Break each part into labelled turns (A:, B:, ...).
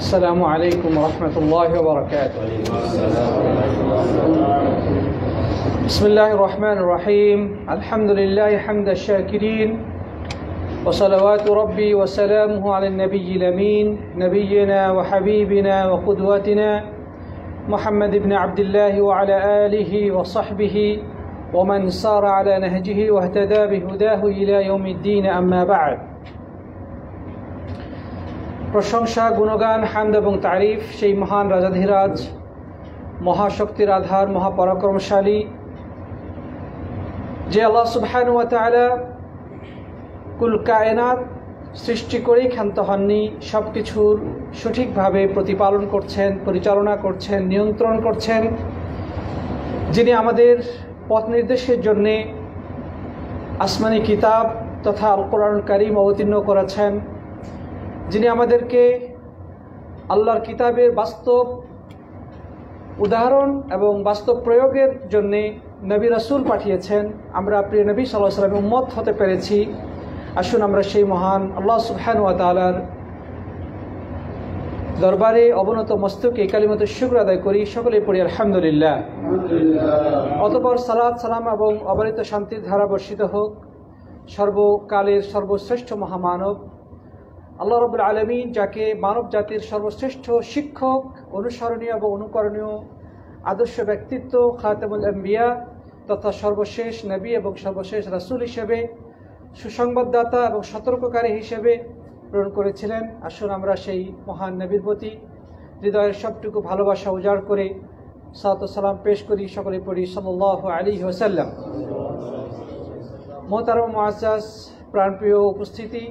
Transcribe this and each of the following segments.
A: السلام عليكم ورحمة الله وبركاته. بسم الله الرحمن الرحيم. الحمد لله حمد الشاكرين، وصلوات ربي وسلامه على النبي الأمين نبينا وحبيبنا وقدوتنا محمد بن عبد الله وعلى آله وصحبه ومن سار على نهجه واهتدى بهداه إلى يوم الدين. أما بعد. প্রশংসা, গুণগান, হামদ এবং তারিফ সেই মহান রাজাধিরাজ, মহাশক্তির আধার, মহাপরাক্রমশালী যে আল্লাহ সুবহানাহু ওয়া তাআলা কুল কায়নাত সৃষ্টি করেই ক্ষান্ত হননি, সব কিছুর সঠিকভাবে প্রতিপালন করছেন, পরিচালনা করছেন, নিয়ন্ত্রণ করছেন, যিনি আমাদের পথ নির্দেশের জন্যে আসমানি কিতাব তথা আল কোরআনুল কারীম অবতীর্ণ করেছেন, যিনি আমাদেরকে আল্লাহর কিতাবের বাস্তব উদাহরণ এবং বাস্তব প্রয়োগের জন্যে নবী রাসূল পাঠিয়েছেন। আমরা প্রিয় নবী সাল্লাল্লাহু আলাইহি ওয়াসাল্লামের উম্মত হতে পেরেছি। আসুন আমরা সেই মহান আল্লাহ সুবহানাহু ওয়া তাআলার দরবারে অবনত মস্তকে কালিমাতুশ শুকর আদায় করি। সকলে পড়ি আলহামদুলিল্লাহ। অতঃপর সালাত সালাম এবং অবারিত শান্তির ধারা বর্ষিত হোক সর্বকালের সর্বশ্রেষ্ঠ মহামানব আল্লাহ রাব্বুল আলামিন, যাকে মানব জাতির সর্বশ্রেষ্ঠ শিক্ষক, অনুসরণীয় এবং অনুকরণীয় আদর্শ ব্যক্তিত্ব, খাতামুল আম্বিয়া তথা সর্বশেষ নবী এবং সর্বশেষ রাসূল হিসেবে, সুসংবাদদাতা এবং সতর্ককারী হিসেবে প্রেরণ করেছিলেন। আসুন আমরা সেই মহান নবীর প্রতি হৃদয়ের সবটুকু ভালোবাসা উজাড় করে সালাত ও সালাম পেশ করি। সকলে পড়ি সাল্লাল্লাহু আলাইহি ওয়াসাল্লাম। মোহতারম মুআজ্জাজ প্রাণপ্রিয় উপস্থিতি,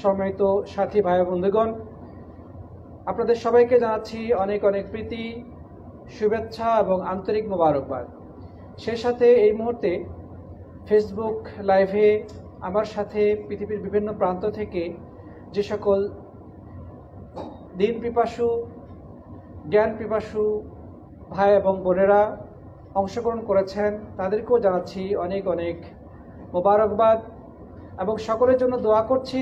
A: সম্মানিত সাথী ভাই বন্ধুগণ, আপনাদের সবাইকে জানাচ্ছি অনেক অনেক প্রীতি, শুভেচ্ছা এবং আন্তরিক মোবারকবাদ। সেই সাথে এই মুহূর্তে ফেসবুক লাইভে আমার সাথে পৃথিবীর বিভিন্ন প্রান্ত থেকে যে সকল দিন পিপাসু, জ্ঞান পিপাসু ভাই এবং বোনেরা অংশগ্রহণ করেছেন, তাদেরকেও জানাচ্ছি অনেক অনেক মোবারকবাদ এবং সকলের জন্য দোয়া করছি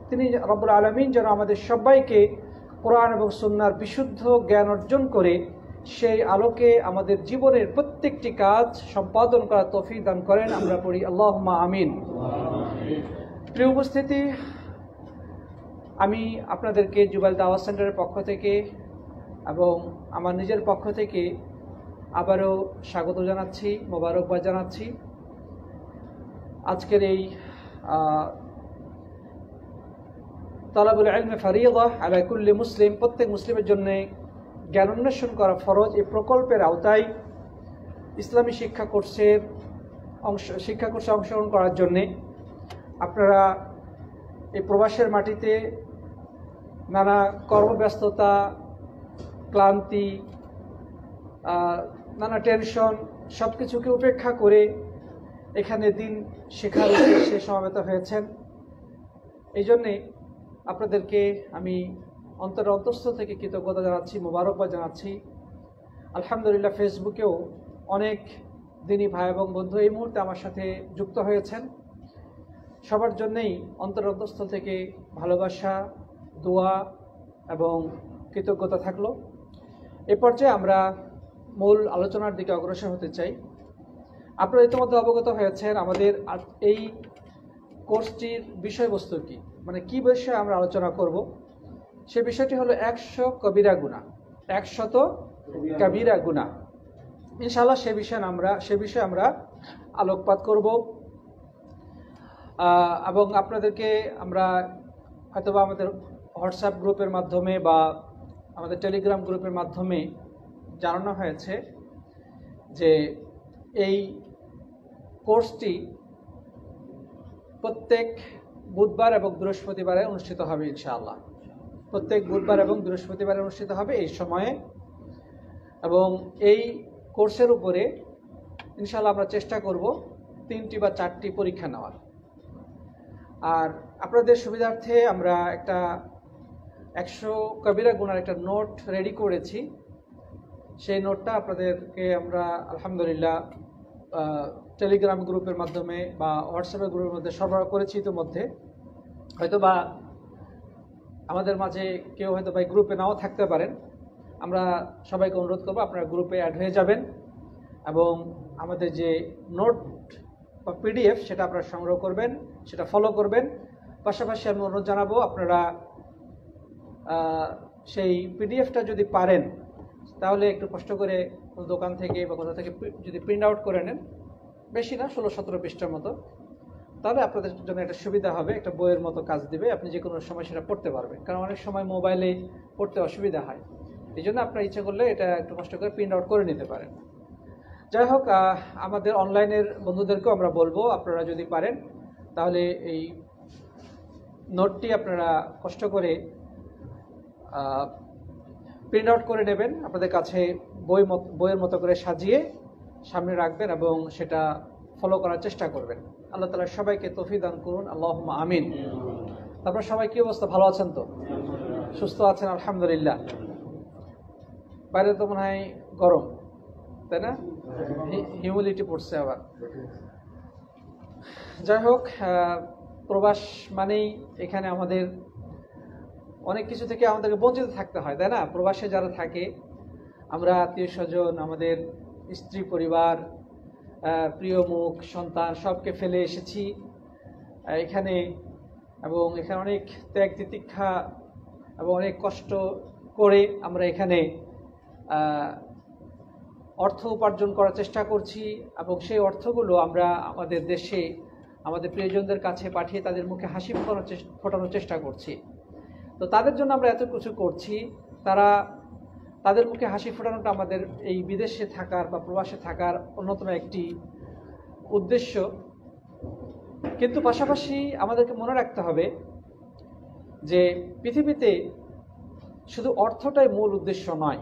A: তিনি রব্বুল আলামিন যেন আমাদের সবাইকে কোরআন এবং সুন্নাহর বিশুদ্ধ জ্ঞান অর্জন করে সেই আলোকে আমাদের জীবনের প্রত্যেকটি কাজ সম্পাদন করার তৌফিক দান করেন। আমরা পড়ি আল্লাহুম্মা আমিন। প্রিয় উপস্থিতি, আমি আপনাদেরকে জুবাইল দাওয়াত সেন্টারের পক্ষ থেকে এবং আমার নিজের পক্ষ থেকে আবারও স্বাগত জানাচ্ছি, মোবারকবাদ জানাচ্ছি। আজকের এই তালাবুল ইলম ফরিয়দা আলা কুল্লি মুসলিম, প্রত্যেক মুসলিমের জন্য জ্ঞান অন্বেষণ করা ফরজ, এই প্রকল্পের আওতায় ইসলামী শিক্ষা কোর্সে অংশগ্রহণ করার জন্যে আপনারা এই প্রবাসের মাটিতে নানা কর্মব্যস্ততা, ক্লান্তি, নানা টেনশন সব কিছুকে উপেক্ষা করে এখানে দিন শেখার উদ্দেশ্যে সমবেত হয়েছেন। এই জন্যে আপনাদেরকে আমি অন্তঃস্থল থেকে কৃতজ্ঞতা জানাচ্ছি, মোবারকবাদ জানাচ্ছি। আলহামদুলিল্লাহ, ফেসবুকেও অনেক দিনী ভাই এবং বন্ধু এই মুহূর্তে আমার সাথে যুক্ত হয়েছেন। সবার জন্যেই অন্তঃস্থল থেকে ভালোবাসা, দোয়া এবং কৃতজ্ঞতা থাকলো। এ পর্যায়ে আমরা মূল আলোচনার দিকে অগ্রসর হতে চাই। আপনারা ইতিমধ্যে অবগত হয়েছেন আমাদের এই কোর্সটির বিষয়বস্তু কি, মানে কি বিষয়ে আমরা আলোচনা করব। সে বিষয়টি হলো 100 কবিরা গুনাহ, 100 কবিরা গুনাহ। ইনশাআল্লাহ সে বিষয়ে আমরা আলোকপাত করব এবং আপনাদেরকে আমরা হয়তোবা আমাদের হোয়াটসঅ্যাপ গ্রুপের মাধ্যমে বা আমাদের টেলিগ্রাম গ্রুপের মাধ্যমে জানানো হয়েছে যে এই কোর্সটি প্রত্যেক বুধবার এবং বৃহস্পতিবারে অনুষ্ঠিত হবে ইনশাআল্লাহ। প্রত্যেক বুধবার এবং বৃহস্পতিবারে অনুষ্ঠিত হবে এই সময়ে, এবং এই কোর্সের উপরে ইনশাআল্লাহ আমরা চেষ্টা করব 3টি বা 4টি পরীক্ষা নেওয়ার। আর আপনাদের সুবিধার্থে আমরা একটা 100 কবিরা গুনার একটা নোট রেডি করেছি। সেই নোটটা আপনাদেরকে আমরা আলহামদুলিল্লাহ টেলিগ্রাম গ্রুপের মাধ্যমে বা হোয়াটসঅ্যাপের গ্রুপের মধ্যে সরবরাহ করেছি ইতিমধ্যে। হয়তো বা আমাদের মাঝে কেউ হয়তো ভাই গ্রুপে নাও থাকতে পারেন, আমরা সবাইকে অনুরোধ করবো আপনারা গ্রুপে অ্যাড হয়ে যাবেন এবং আমাদের যে নোট বা পিডিএফ সেটা আপনারা সংগ্রহ করবেন, সেটা ফলো করবেন। পাশাপাশি আমি অনুরোধ জানাবো আপনারা সেই পিডিএফটা যদি পারেন তাহলে একটু কষ্ট করে কোনো দোকান থেকে বা কোথা থেকে যদি প্রিন্ট আউট করে নেন, বেশি না 16-17 পৃষ্ঠার মতো, তাহলে আপনাদের জন্য একটা সুবিধা হবে, একটা বইয়ের মতো কাজ দিবে, আপনি যে কোনো সময় সেটা পড়তে পারবেন। কারণ অনেক সময় মোবাইলে পড়তে অসুবিধা হয়, এই জন্য আপনার ইচ্ছা করলে এটা একটু কষ্ট করে প্রিন্ট আউট করে নিতে পারেন। যাই হোক, আমাদের অনলাইনের বন্ধুদেরকেও আমরা বলবো আপনারা যদি পারেন তাহলে এই নোটটি আপনারা কষ্ট করে প্রিন্ট আউট করে নেবেন, আপনাদের কাছে বইয়ের মতো করে সাজিয়ে সামনে রাখবেন এবং সেটা ফলো করার চেষ্টা করবেন। আল্লাহ তাআলা সবাইকে তৌফিক দান করুন, আল্লাহুম্মা আমিন। তারপর সবাই কি অবস্থা, ভালো আছেন তো? সুস্থ আছেন? আলহামদুলিল্লাহ। বাইরে তো মনে হয় গরম, তাই না? হিউমিডিটি পড়ছে আবার। যাই হোক, প্রবাস মানেই এখানে আমাদের অনেক কিছু থেকে আমাদেরকে বঞ্চিত থাকতে হয়, তাই না? প্রবাসে যারা থাকে, আমরা আত্মীয় স্বজন, আমাদের স্ত্রী পরিবার, প্রিয় মুখ, সন্তান সবকে ফেলে এসেছি এখানে, এবং এখানে অনেক ত্যাগ তিতিক্ষা এবং অনেক কষ্ট করে আমরা এখানে অর্থ উপার্জন করার চেষ্টা করছি এবং সেই অর্থগুলো আমরা আমাদের দেশে আমাদের প্রিয়জনদের কাছে পাঠিয়ে তাদের মুখে হাসি ফোটানোর চেষ্টা করছি। তো তাদের জন্য আমরা এত কিছু করছি, তাদের মুখে হাসি ফোটানোটা আমাদের এই বিদেশে থাকার বা প্রবাসে থাকার অন্যতম একটি উদ্দেশ্য। কিন্তু পাশাপাশি আমাদেরকে মনে রাখতে হবে যে পৃথিবীতে শুধু অর্থটাই মূল উদ্দেশ্য নয়।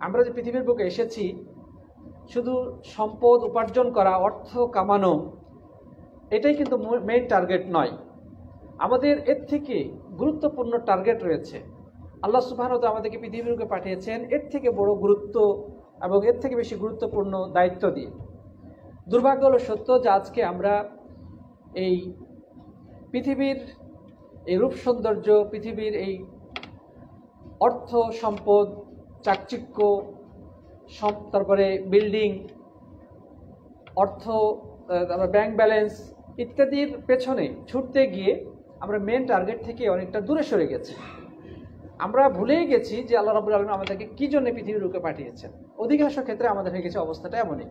A: আমরা যে পৃথিবীর বুকে এসেছি শুধু সম্পদ উপার্জন করা, অর্থ কামানো, এটাই কিন্তু মেইন টার্গেট নয়। আমাদের এর থেকে গুরুত্বপূর্ণ টার্গেট রয়েছে। আল্লাহ সুবহানাহু ওয়া তাআলা আমাদেরকে পৃথিবীর বুকে পাঠিয়েছেন এর থেকে বড় গুরুত্ব এবং এর থেকে বেশি গুরুত্বপূর্ণ দায়িত্ব দিয়ে। দুর্ভাগ্য হলো সত্য যে আজকে আমরা এই পৃথিবীর এই রূপ সৌন্দর্য, পৃথিবীর এই অর্থ সম্পদ, চাকচিক্য, তারপরে বিল্ডিং, অর্থ, ব্যাংক ব্যালেন্স ইত্যাদির পেছনে ছুটতে গিয়ে আমরা মেন টার্গেট থেকে অনেকটা দূরে সরে গেছি। আমরা ভুলেই গেছি যে আল্লাহ রাব্বুল আলামিন আমাদেরকে কি জন্য পৃথিবীর বুকে পাঠিয়েছেন। অধিকাংশ ক্ষেত্রে আমাদের হয়ে গেছে অবস্থাটা এমনই।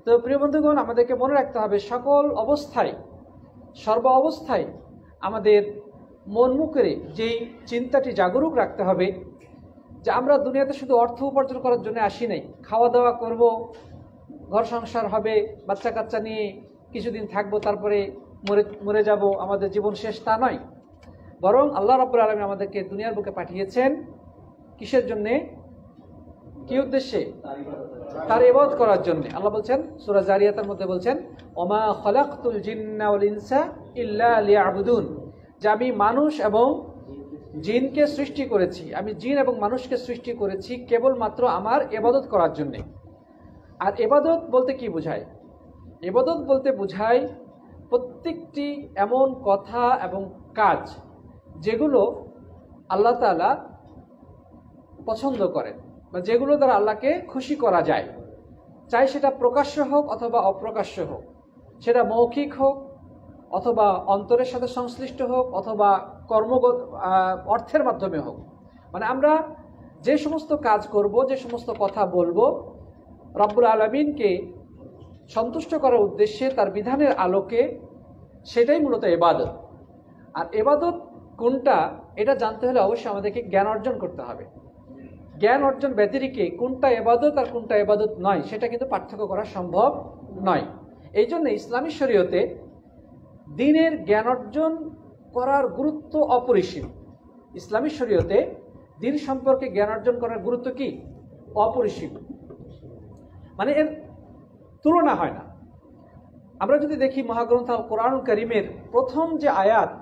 A: তো প্রিয় বন্ধুগণ, আমাদেরকে মনে রাখতে হবে সকল অবস্থায়, সর্ব অবস্থায় আমাদের মন মুখে যেই চিন্তাটি জাগরুক রাখতে হবে যে আমরা দুনিয়াতে শুধু অর্থ উপার্জন করার জন্য আসি নাই, খাওয়া দাওয়া করব, ঘর সংসার হবে, বাচ্চা কাচ্চা নিয়ে কিছুদিন থাকবো, তারপরে মরে যাব, আমাদের জীবন শেষ, তা নয়। বরং আল্লাহ রাব্বুল আলামিন আমাদেরকে দুনিয়ার বুকে পাঠিয়েছেন কিসের জন্যে, কি উদ্দেশ্যে? তার ইবাদত করার জন্য। আল্লাহ বলছেন সূরা জারিয়াতের মধ্যে বলছেন, ওমা খলাকতুল জিন্না ওয়াল ইনসা ইল্লা লিয়াবুদুন, যে আমি মানুষ এবং জিনকে সৃষ্টি করেছি, আমি জিন এবং মানুষকে সৃষ্টি করেছি কেবলমাত্র আমার ইবাদত করার জন্য। আর ইবাদত বলতে কি বোঝায়? ইবাদত বলতে বোঝায় প্রত্যেকটি এমন কথা এবং কাজ যেগুলো আল্লাহ তাআলা পছন্দ করেন বা যেগুলো দ্বারা আল্লাহকে খুশি করা যায়, চাই সেটা প্রকাশ্য হোক অথবা অপ্রকাশ্য হোক, সেটা মৌখিক হোক অথবা অন্তরের সাথে সংশ্লিষ্ট হোক অথবা কর্মগত অর্থের মাধ্যমে হোক। মানে আমরা যে সমস্ত কাজ করব, যে সমস্ত কথা বলবো, রব্বুল আলামিনকে সন্তুষ্ট করার উদ্দেশ্যে তার বিধানের আলোকে, সেটাই মূলত ইবাদত। আর ইবাদত কোনটা এটা জানতে হলে অবশ্যই আমাদেরকে জ্ঞান অর্জন করতে হবে। জ্ঞান অর্জন ব্যতিরেকে কোনটা ইবাদত আর কোনটা ইবাদত নয় সেটা কিন্তু পার্থক্য করা সম্ভব নয়। এই জন্য ইসলামী শরীয়তে দ্বীনের জ্ঞান অর্জন করার গুরুত্ব অপরিসীম। ইসলামী শরীয়তে দ্বীন সম্পর্কে জ্ঞান অর্জন করার গুরুত্ব কি? অপরিসীম, মানে এর তুলনা হয় না। আমরা যদি দেখি মহাগ্রন্থ আল কোরআনুল কারীমের প্রথম যে আয়াত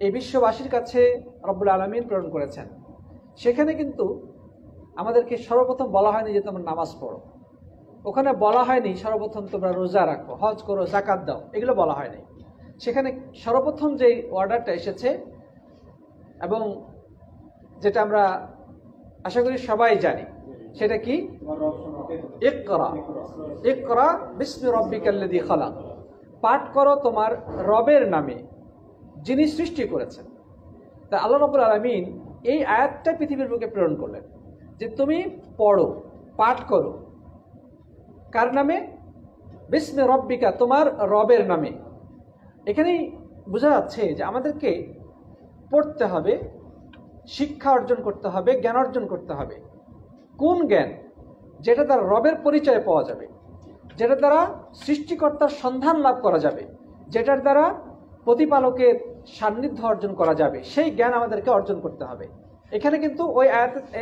A: এই বিশ্ববাসীর কাছে রব্বুল আলামিন প্রেরণ করেছেন, সেখানে কিন্তু আমাদেরকে সর্বপ্রথম বলা হয়নি যে তোমরা নামাজ পড়ো, ওখানে বলা হয়নি সর্বপ্রথম তোমরা রোজা রাখো, হজ করো, যাকাত দাও, এগুলো বলা হয়নি। সেখানে সর্বপ্রথম যে অর্ডারটা এসেছে এবং যেটা আমরা আশা করি সবাই জানি, সেটা কি? ইকরা, ইকরা বিসমি রাব্বিকাল্লাযী খালাক। পাঠ করো তোমার রবের নামে, যিনি সৃষ্টি করেছেন। তা আল্লাহ রাব্বুল আলামিন এই আয়াতটা পৃথিবীর বুকে প্রেরণ করলেন যে তুমি পড়ো, পাঠ করো। কার নামে? বিসমি রাব্বিকা, তোমার রবের নামে। এখানেই বোঝা যাচ্ছে যে আমাদেরকে পড়তে হবে, শিক্ষা অর্জন করতে হবে, জ্ঞান অর্জন করতে হবে। কোন জ্ঞান? যেটা দ্বারা রবের পরিচয় পাওয়া যাবে, যেটা দ্বারা সৃষ্টিকর্তার সন্ধান লাভ করা যাবে, যেটার দ্বারা প্রতিপালকের সান্নিধ্য অর্জন করা যাবে, সেই জ্ঞান আমাদেরকে অর্জন করতে হবে। এখানে কিন্তু ওই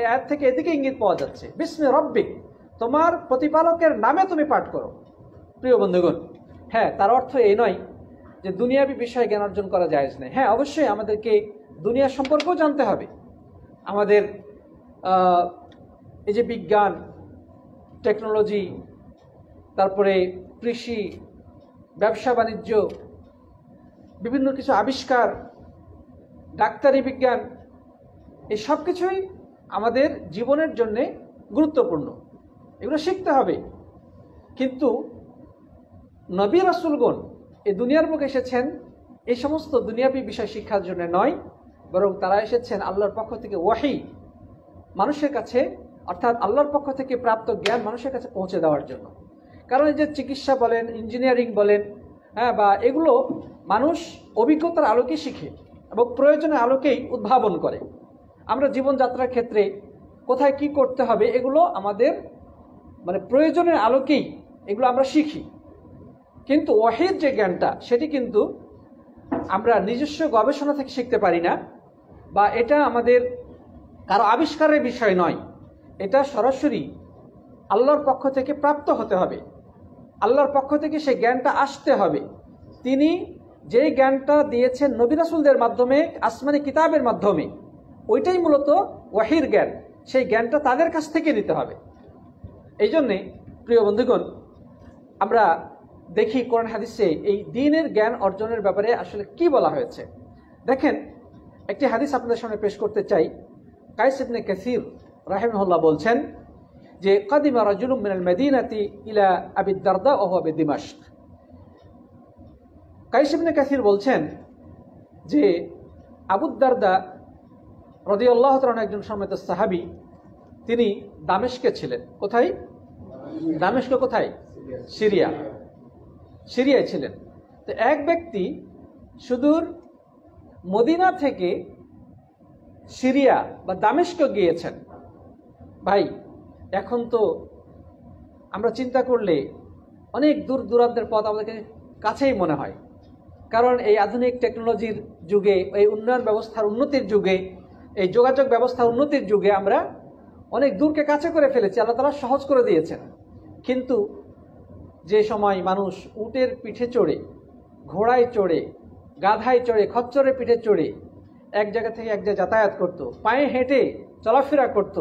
A: আয়াত থেকে এদিকে ইঙ্গিত পাওয়া যাচ্ছে, বিসমি রব্বিক, তোমার প্রতিপালকের নামে তুমি পাঠ করো। প্রিয় বন্ধুগণ, হ্যাঁ, তার অর্থ এই নয় যে দুনিয়াবী বিষয়ে জ্ঞান অর্জন করা জায়েজ নেই। হ্যাঁ, অবশ্যই আমাদেরকে দুনিয়া সম্পর্কেও জানতে হবে। আমাদের এই যে বিজ্ঞান, টেকনোলজি, তারপরে কৃষি, ব্যবসা বাণিজ্য, বিভিন্ন কিছু আবিষ্কার, ডাক্তারি বিজ্ঞান, এই সব কিছুই আমাদের জীবনের জন্য গুরুত্বপূর্ণ। এগুলো শিখতে হবে। কিন্তু নবী রাসূলগণ এই দুনিয়ার বুকে এসেছেন এই সমস্ত দুনিয়াবী বিষয় শিক্ষার জন্য নয়, বরং তারা এসেছেন আল্লাহর পক্ষ থেকে ওয়াহী মানুষের কাছে, অর্থাৎ আল্লাহর পক্ষ থেকে প্রাপ্ত জ্ঞান মানুষের কাছে পৌঁছে দেওয়ার জন্য। কারণ এই যে চিকিৎসা বলেন, ইঞ্জিনিয়ারিং বলেন, হ্যাঁ, বা এগুলো মানুষ অভিজ্ঞতার আলোকে শিখে এবং প্রয়োজনের আলোকেই উদ্ভাবন করে। আমরা জীবনযাত্রার ক্ষেত্রে কোথায় কি করতে হবে, এগুলো আমাদের প্রয়োজনের আলোকেই এগুলো আমরা শিখি। কিন্তু ওয়াহীর যে জ্ঞানটা, সেটি কিন্তু আমরা নিজস্ব গবেষণা থেকে শিখতে পারি না, বা এটা আমাদের কারো আবিষ্কারের বিষয় নয়। এটা সরাসরি আল্লাহর পক্ষ থেকে প্রাপ্ত হতে হবে, আল্লাহর পক্ষ থেকে সেই জ্ঞানটা আসতে হবে। তিনি যেই জ্ঞানটা দিয়েছেন নবী রাসূলদের মাধ্যমে, আসমানি কিতাবের মাধ্যমে, ওইটাই মূলত ওয়াহীর জ্ঞান। সেই জ্ঞানটা তাদের কাছ থেকে নিতে হবে। এই জন্যে প্রিয় বন্ধুগণ, আমরা দেখি কোরআন হাদিসে এই দ্বীনের জ্ঞান অর্জনের ব্যাপারে আসলে কি বলা হয়েছে। দেখেন, একটি হাদিস আপনাদের সামনে পেশ করতে চাই। কাইস ইবনে কাসীর রাহিমাহুল্লাহ বলছেন যে কাদিমা রাজুলুম মিনাল মাদিনাতি ইলা আবি দারদা ওয়া হুয়া বিদিমাশক। কাইস ইবনে কাসীর বলছেন যে আবু দারদা রাদিয়াল্লাহু তাআলা একজন সম্মানিত সাহাবী, তিনি দামেস্কে ছিলেন। কোথায়? দামেস্ক কোথায়? সিরিয়া, সিরিয়ায় ছিলেন। তো এক ব্যক্তি সুদূর মদিনা থেকে সিরিয়া বা দামেস্ক গিয়েছেন। ভাই, এখন তো আমরা চিন্তা করলে অনেক দূর দূরান্তের পথ আমাদের কাছেই মনে হয়। কারণ এই আধুনিক টেকনোলজির যুগে, এই উন্নয়ন ব্যবস্থার উন্নতির যুগে, এই যোগাযোগ ব্যবস্থার উন্নতির যুগে আমরা অনেক দূরকে কাছে করে ফেলেছি, আল্লাহ তাআলা সহজ করে দিয়েছেন। কিন্তু যে সময় মানুষ উটের পিঠে চড়ে, ঘোড়ায় চড়ে, গাধায় চড়ে, খচ্চরের পিঠে চড়ে এক জায়গা থেকে এক জায়গায় যাতায়াত করত, পায়ে হেঁটে চলাফেরা করত,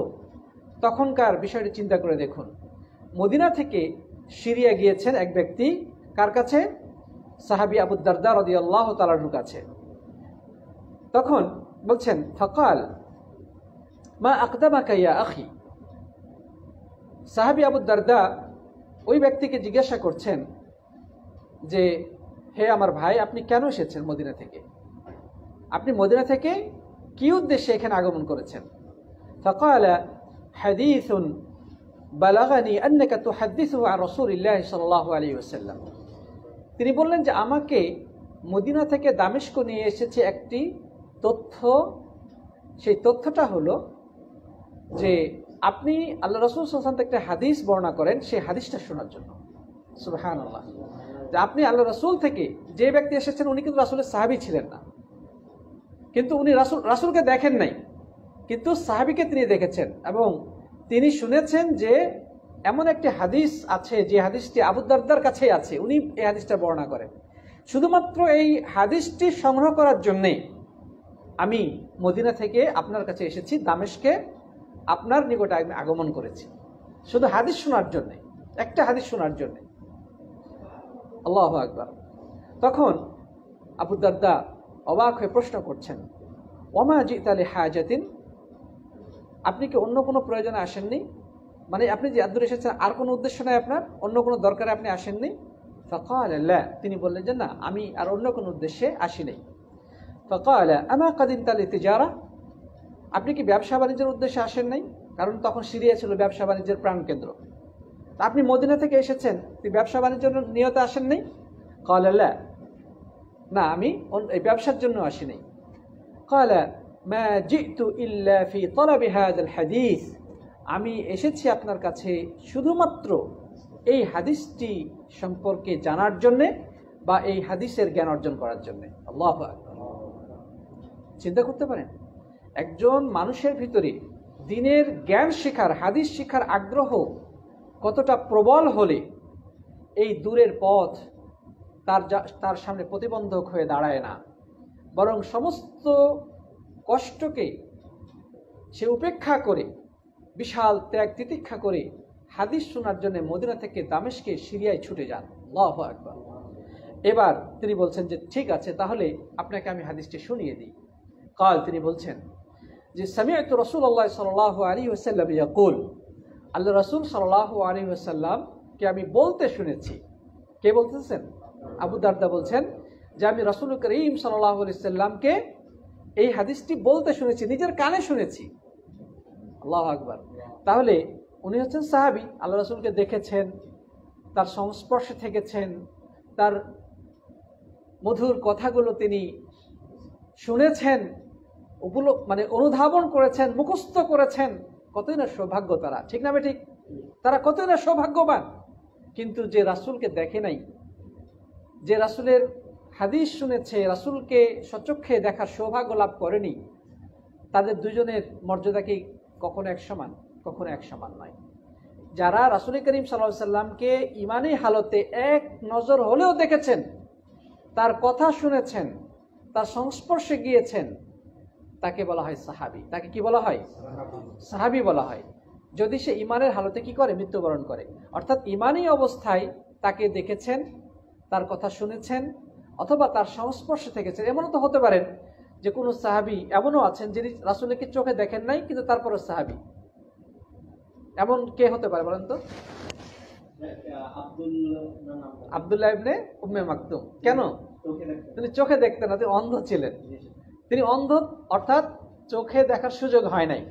A: তখনকার বিষয়টি চিন্তা করে দেখুন। মদিনা থেকে সিরিয়া গিয়েছেন এক ব্যক্তি, কার কাছে? সাহাবী আবু দারদা রাদিয়াল্লাহু তাআলার কাছে। তখন বলছেন, ফাকাল মা আকদামাকা ইয়া আখি। সাহাবী আবু দারদা ওই ব্যক্তিকে জিজ্ঞাসা করছেন যে, হে আমার ভাই, আপনি কেন এসেছেন মদিনা থেকে? আপনি মদিনা থেকে কি উদ্দেশ্যে এখানে আগমন করেছেন? ফাকালা হাদিসুন বালাগানি আন্নাকা তুহাদ্দিসু আন রাসূলিল্লাহ সাল্লাল্লাহু আলাইহি ওয়াসাল্লাম। তিনি বললেন যে আমাকে মদিনা থেকে দামেস্ক নিয়ে এসেছে একটি তথ্য। সেই তথ্যটা হলো যে আপনি আল্লাহ রাসূল সাল্লাল্লাহু আলাইহি ওয়াসাল্লাম থেকে একটা হাদিস বর্ণনা করেন, সেই হাদিসটা শোনার জন্য। সুবহানাল্লাহ। যে আপনি আল্লাহ রাসূল থেকে, যে ব্যক্তি এসেছেন উনি কিন্তু রাসূলের সাহাবী ছিলেন না, কিন্তু উনি রাসূলকে দেখেন নাই, কিন্তু সাহাবীকে তিনি দেখেছেন এবং তিনি শুনেছেন যে এমন একটি হাদিস আছে, যে হাদিসটি আবু দারদার কাছেই আছে, উনি এই হাদিসটা বর্ণনা করেন। শুধুমাত্র এই হাদিসটি সংগ্রহ করার জন্যে আমি মদিনা থেকে আপনার কাছে এসেছি, দামেস্কে আপনার নিকটে আমি আগমন করেছি, শুধু হাদিস শোনার জন্যে, একটা হাদিস শোনার জন্যে। আল্লাহু আকবার। তখন আবু দারদা অবাক হয়ে প্রশ্ন করছেন, ওমা জিতা লি হাজাতিন, আপনি কি অন্য কোনো প্রয়োজনে আসেননি? মানে আপনি যে দূরে এসেছেন আর কোনো উদ্দেশ্য নাই আপনার, অন্য কোনো দরকারে আপনি আসেননি? ফাকালা লা, তিনি বললেন যে না, আমি আর অন্য কোনো উদ্দেশ্যে আসি নাই। ফাকালা আমা কাদ ইনতা লিতিজারা, আপনি কি ব্যবসা বাণিজ্যের উদ্দেশ্যে আসেন নাই? কারণ তখন সিরিয়া ছিল ব্যবসা বাণিজ্যের প্রাণকেন্দ্র। আপনি মদিনা থেকে এসেছেন, ব্যবসা বাণিজ্যের নিয়তে আসেন নাই? ক্বালা লা, না আমি এই ব্যবসার জন্য আসি নাই। ক্বালা মা জিতু ইল্লা ফি তলাবি হাযাল হাদিস, আমি এসেছি আপনার কাছে শুধুমাত্র এই হাদিসটি সম্পর্কে জানার জন্যে বা এই হাদিসের জ্ঞান অর্জন করার জন্যে। আল্লাহু আকবার। চিন্তা করতে পারেন একজন মানুষের ভিতরে দ্বীনের জ্ঞান শেখার, হাদিস শেখার আগ্রহ কতটা প্রবল হলে এই দূরের পথ তার সামনে প্রতিবন্ধক হয়ে দাঁড়ায় না, বরং সমস্ত কষ্টকে সে উপেক্ষা করে বিশাল ত্যাগ তিতিক্ষা করে হাদিস শোনার জন্য মদিনা থেকে দামেস্কে সিরিয়ায় ছুটে যান। আল্লাহু আকবার। এবার তিনি বলছেন যে ঠিক আছে, তাহলে আপনাকে আমি হাদিসটি শুনিয়ে দিই। কাল, তিনি বলছেন যে সামিআতু রাসূলুল্লাহ সাল্লাল্লাহু আলাইহি ওয়াসাল্লাম ইয়াকুল, আল্লাহ রাসূল সাল্লাল্লাহু আলাইহি ওয়াসাল্লাম কে আমি বলতে শুনেছি। কে বলতেছেন? আবু দারদা বলছেন যে আমি রাসূল করিম সাল্লাল্লাহু আলাইহি ওয়াসাল্লামকে এই হাদিসটি বলতে শুনেছি, নিজের কানে শুনেছি। আল্লাহু আকবার। তাহলে উনি হচ্ছেন সাহাবী, আল্লাহ রাসূলকে দেখেছেন, তার সংস্পর্শে থেকেছেন, তার মধুর কথাগুলো তিনি শুনেছেন, ওগুলো মানে অনুধাবন করেছেন, মুখস্থ করেছেন। কতই না সৌভাগ্য তারা, ঠিক না ঠিক? তারা কতই না সৌভাগ্যবান। কিন্তু যে রাসূলকে দেখে নাই, যে রাসূলের হাদিস শুনেছে, রাসূলকে সচক্ষে দেখার সৌভাগ্য লাভ করেনি, তাদের দুজনের মর্যাদা কি কখনো এক সমান? কখনো এক সমান নয়। যারা রাসূল করিম সাল্লাল্লাহু আলাইহি সাল্লামকে ঈমানি হালতে এক নজর হলেও দেখেছেন, তার কথা শুনেছেন, তার সংস্পর্শে গিয়েছেন, তাকে বলা হয় সাহাবী। তাকে কি বলা হয়? সাহাবী বলা হয়। যদি সে ঈমানের হালতে কি করে? মৃত্যুবরণ করে। অর্থাৎ ঈমানি অবস্থায় তাকে দেখেছেন, তার কথা শুনেছেন, অথবা তার সংস্পর্শে থেকেছেন। এমনও তো হতে পারেন যে কোনো সাহাবী এমনও আছেন যিনি রাসূলকে চোখে দেখেন নাই, কিন্তু তারপরে সাহাবী। এমন কে হতে পারে বলেন তো? আব্দুল্লাহ ইবনে উম্মে মাকতুম। কেন? তিনি চোখে দেখতেন না, তিনি অন্ধ ছিলেন। তিনি অন্ধ, অর্থাৎ চোখে দেখার সুযোগ হয় নাই,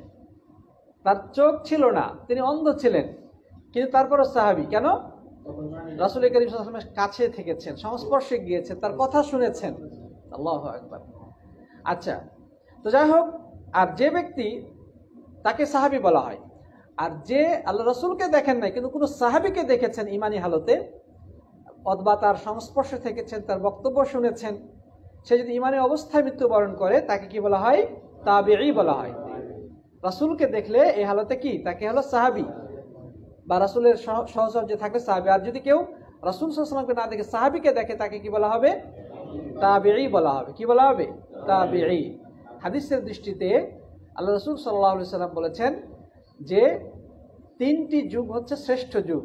A: তার চোখ ছিল না, তিনি অন্ধ ছিলেন, কিন্তু তারপরও সাহাবী। কেন? রাসূল করিম সাল্লাল্লাহু আলাইহি ওয়াসাল্লামের কাছে থেকেছেন, সংস্পর্শে গিয়েছেন, তার কথা শুনেছেন। আল্লাহু আকবার। আচ্ছা, তো যাই হোক, আর যে ব্যক্তি, তাকে সাহাবী বলা হয়। আর যে আল্লাহ রাসূলকে দেখেন নাই কিন্তু কোনো সাহাবীকে দেখেছেন ঈমানি হালতে, অথবা তার সংস্পর্শে থেকেছেন, তার বক্তব্য শুনেছেন, সে যদি ঈমানি অবস্থায় মৃত্যুবরণ করে, তাকে কি বলা হয়? তাবিঈ বলা হয়। রাসূলকে দেখলে এই হালতে কি? তাকে হলো সাহাবী বা রাসূলের সহচর্যে থাকলে সাহাবী। আর যদি কেউ রাসূল সাল্লাল্লাহু আলাইহি ওয়াসাল্লামকে না দেখে সাহাবীকে দেখে, তাকে কি বলা হবে? তাবিঈ বলা হবে। কি বলা হবে? তাবিঈ। হাদিসের দৃষ্টিতে আল্লাহ রাসূল সাল্লাল্লাহু আলাইহি ওয়াসাল্লাম বলেছেন যে তিনটি যুগ হচ্ছে শ্রেষ্ঠ যুগ।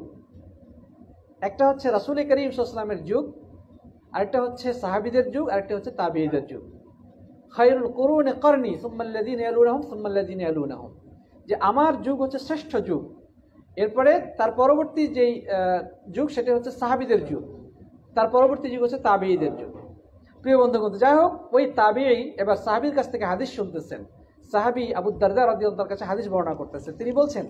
A: একটা হচ্ছে রাসূল করিম সাল্লাল্লাহু আলাইহি ওয়াসাল্লামের যুগ, আরেকটা হচ্ছে সাহাবীদের যুগ, আরেকটা হচ্ছে তাবিঈদের যুগ। খায়রুল কুরুনি করনি সুম্মা আল্লাযীনা ইয়ালুনাহুম সুম্মা আল্লাযীনা ইয়ালুনাহুম, যে আমার যুগ হচ্ছে শ্রেষ্ঠ যুগ, এরপরে তার পরবর্তী যেই যুগ সেটা হচ্ছে সাহাবীদের যুগ, তার পরবর্তী যুগ হচ্ছে তাবিঈদের যুগ। প্রিয় বন্ধুগণ, যাই হোক, ওই তাবিঈ এবার সাহাবীর কাছ থেকে হাদিস শুনতেছেন। সাহাবী আবু দারদা রাদিয়াল্লাহু তাআলার কাছে হাদিস বর্ণনা করতেছেন। তিনি বলছেন,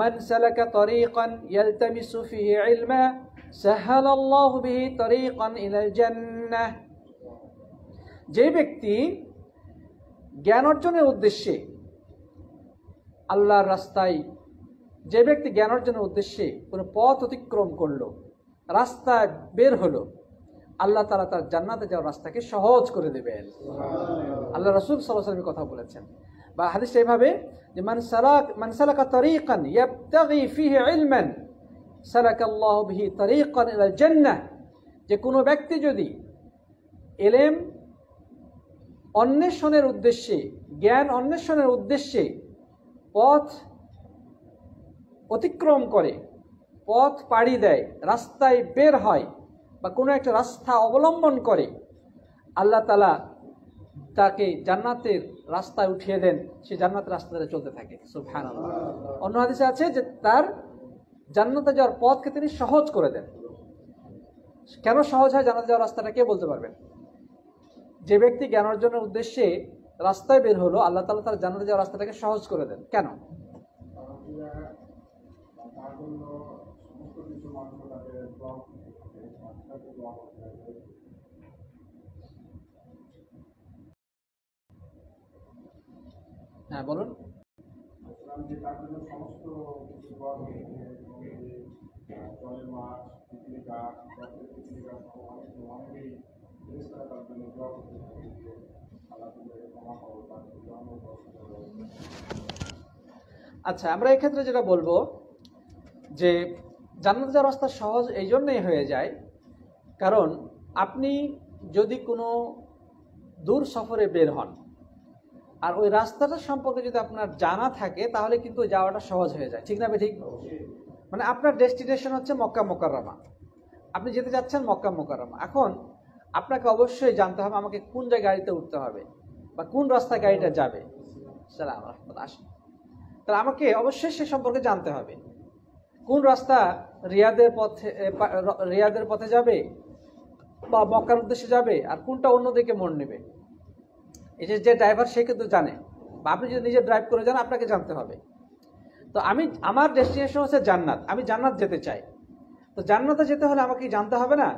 A: মান সালাকা তরিকান ইয়ালতামিসু ফিহি ইলমা সাহালাল্লাহু বিহি তরিকান ইলাল জান্নাহ, যে ব্যক্তি জ্ঞান অর্জনের উদ্দেশ্যে আল্লাহর রাস্তায়, যে ব্যক্তি জ্ঞান অর্জনের উদ্দেশ্যে কোনো পথ অতিক্রম করলো, রাস্তায় বের হলো, আল্লাহ তাআলা তার জান্নাতে যাওয়ার রাস্তাকে সহজ করে দেবেন। আল্লাহ রাসূল সাল্লাল্লাহু আলাইহি ওয়াসাল্লাম কথা বলেছেন। বা হাদিসটা এইভাবে যে মান সালাকা তরিকান ইয়াবতাগি ফিহি ইলমান সালাকাল্লাহু বিহি তরিকান ইলাল জান্নাহ, যে কোনো ব্যক্তি যদি ইলম অন্বেষণের উদ্দেশ্যে, জ্ঞান অন্বেষণের উদ্দেশ্যে পথ অতিক্রম করে, পথ পাড়ি দেয়, রাস্তায় বের হয়, বা কোনো একটা রাস্তা অবলম্বন করে, আল্লাহ তাআলা তাকে জান্নাতের রাস্তায় উঠিয়ে দেন, সে জান্নাতের রাস্তা ধরে চলতে থাকে। সুবহানাল্লাহ। অন্য হাদিসে আছে যে তার জান্নাতে যাওয়ার পথকে তিনি সহজ করে দেন। কেন সহজ হয় জান্নাতে যাওয়ার রাস্তাটা কে বলতে পারবেন? যে ব্যক্তি জ্ঞান অর্জনের উদ্দেশ্যে রাস্তায় বের হলো, আল্লাহ তাআলা তার জান্নাতে যাওয়ার রাস্তাটাকে সহজ করে দেন। কেন? হ্যাঁ বলুন। আচ্ছা, আমরা এক্ষেত্রে যেটা বলবো যে জান্নাতে যাওয়ার রাস্তা সহজ এই জন্যই হয়ে যায়, কারণ আপনি যদি কোনো দূর সফরে বের হন আর ওই রাস্তাটা সম্পর্কে যদি আপনার জানা থাকে, তাহলে কিন্তু যাওয়াটা সহজ হয়ে যায়। ঠিক না ঠিক? মানে আপনার ডেস্টিনেশন হচ্ছে মক্কা মুকাররমা, আপনি যেতে যাচ্ছেন মক্কা মুকাররমা। এখন আপনাকে অবশ্যই জানতে হবে আমাকে কোন জায়গায় গাড়িতে উঠতে হবে বা কোন রাস্তায় গাড়িটা যাবে। সালাম রাহমাতুল্লাহ। আসেন, তাহলে আমাকে অবশ্যই সে সম্পর্কে জানতে হবে কোন রাস্তা রিয়াদের পথে যাবে বা মক্কার উদ্দেশ্যে যাবে, আর কোনটা অন্যদিকে মোড় নেবে। এই যে ড্রাইভার সে কিন্তু জানে, বা আপনি যদি নিজে ড্রাইভ করে যান আপনাকে জানতে হবে। তো আমার ডেস্টিনেশন হচ্ছে জান্নাত, আমি জান্নাত যেতে চাই। তো জান্নাতে যেতে হলে আমাকে জানতে হবে না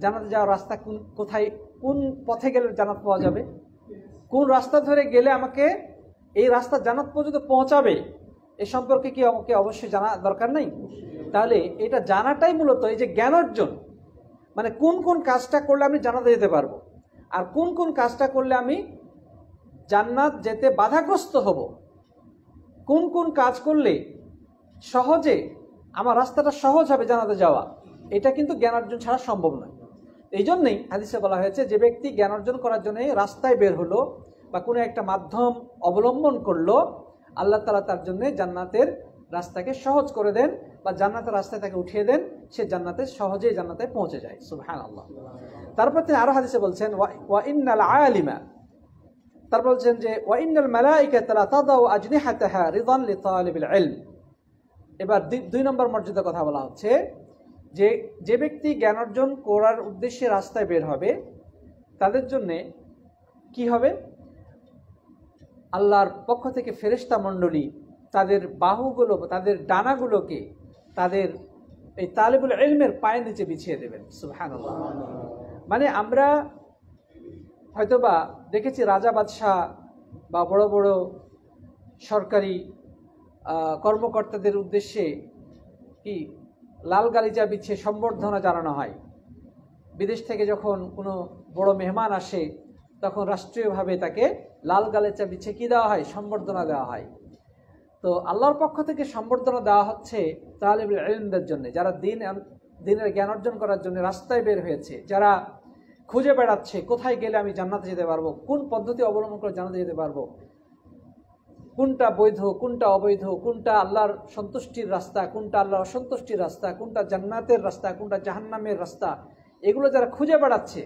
A: জান্নাতে যাওয়ার রাস্তা কোথায়, কোন পথে গেলে জান্নাত পাওয়া যাবে, কোন রাস্তা ধরে গেলে আমাকে এই রাস্তা জান্নাত পর্যন্ত পৌঁছাবে, এ সম্পর্কে কি আমাকে অবশ্যই জানা দরকার নেই? তাহলে এটা জানাটাই মূলত এই যে জ্ঞান অর্জন, মানে কোন কোন কাজটা করলে আমি জান্নাতে যেতে পারবো আর কোন কোন কাজটা করলে আমি জান্নাত যেতে বাধাগ্রস্ত হব, কোন কোন কাজ করলে সহজে আমার রাস্তাটা সহজ হবে জান্নাতে যাওয়া, এটা কিন্তু জ্ঞান অর্জন ছাড়া সম্ভব নয়। এই জন্যই হাদিসে বলা হয়েছে যে ব্যক্তি জ্ঞান অর্জন করার জন্য রাস্তায় বের হলো বা কোনো একটা মাধ্যম অবলম্বন করলো, আল্লাহ তাআলা তার জন্য জান্নাতের রাস্তাকে সহজ করে দেন বা জান্নাতের রাস্তায় তাকে উঠিয়ে দেন, সে জান্নাতে সহজেই জান্নাতে পৌঁছে যায়। সুবহানাল্লাহ। তারপর তিনি আরো হাদিসে বলছেন ওয়া ইন্নাল আলিমা, তারপর বলছেন যে ওয়া ইন্নাল মালাইকাতা লা তাদাউ আজনিহাতাহা রিদান লিতালিবিল ইলম। এবার 2 নম্বর মর্যাদার কথা বলা হচ্ছে যে যে ব্যক্তি জ্ঞান অর্জন করার উদ্দেশ্যে রাস্তায় বের হবে তাদের জন্য কি হবে, আল্লাহর পক্ষ থেকে ফেরেশতা মণ্ডলী তাদের বাহুগুলো, তাদের ডানাগুলোকে তাদের এই তালিবুল ইলমের পায়ের নিচে বিছিয়ে দেবেন। সুবহানাল্লাহ। মানে আমরা হয়তোবা দেখেছি রাজা বাদশাহ বা বড় বড় সরকারি কর্মকর্তাদের উদ্দেশ্যে কি লাল গালিচা বিছিয়ে সম্বর্ধনা জানানো হয়। বিদেশ থেকে যখন কোনো বড় মেহমান আসে তখন রাষ্ট্রীয়ভাবে তাকে লাল গালিচা বিছিয়ে কি দেওয়া হয়, সম্বর্ধনা দেওয়া হয়। তো আল্লাহর পক্ষ থেকে সম্বর্ধনা দেওয়া হচ্ছে তালিবুল ইলমদের জন্য, যারা দিনের জ্ঞান অর্জন করার জন্য রাস্তায় বের হয়েছে, যারা খুঁজে বেড়াচ্ছে কোথায় গেলে আমি জান্নাতে যেতে পারবো, কোন পদ্ধতি অবলম্বন করে জান্নাতে যেতে পারবো, কোনটা বৈধ কোনটা অবৈধ, কোনটা আল্লাহর সন্তুষ্টির রাস্তা কোনটা আল্লাহর অসন্তুষ্টির রাস্তা, কোনটা জান্নাতের রাস্তা কোনটা জাহান্নামের রাস্তা, এগুলো যারা খুঁজে বেড়াচ্ছে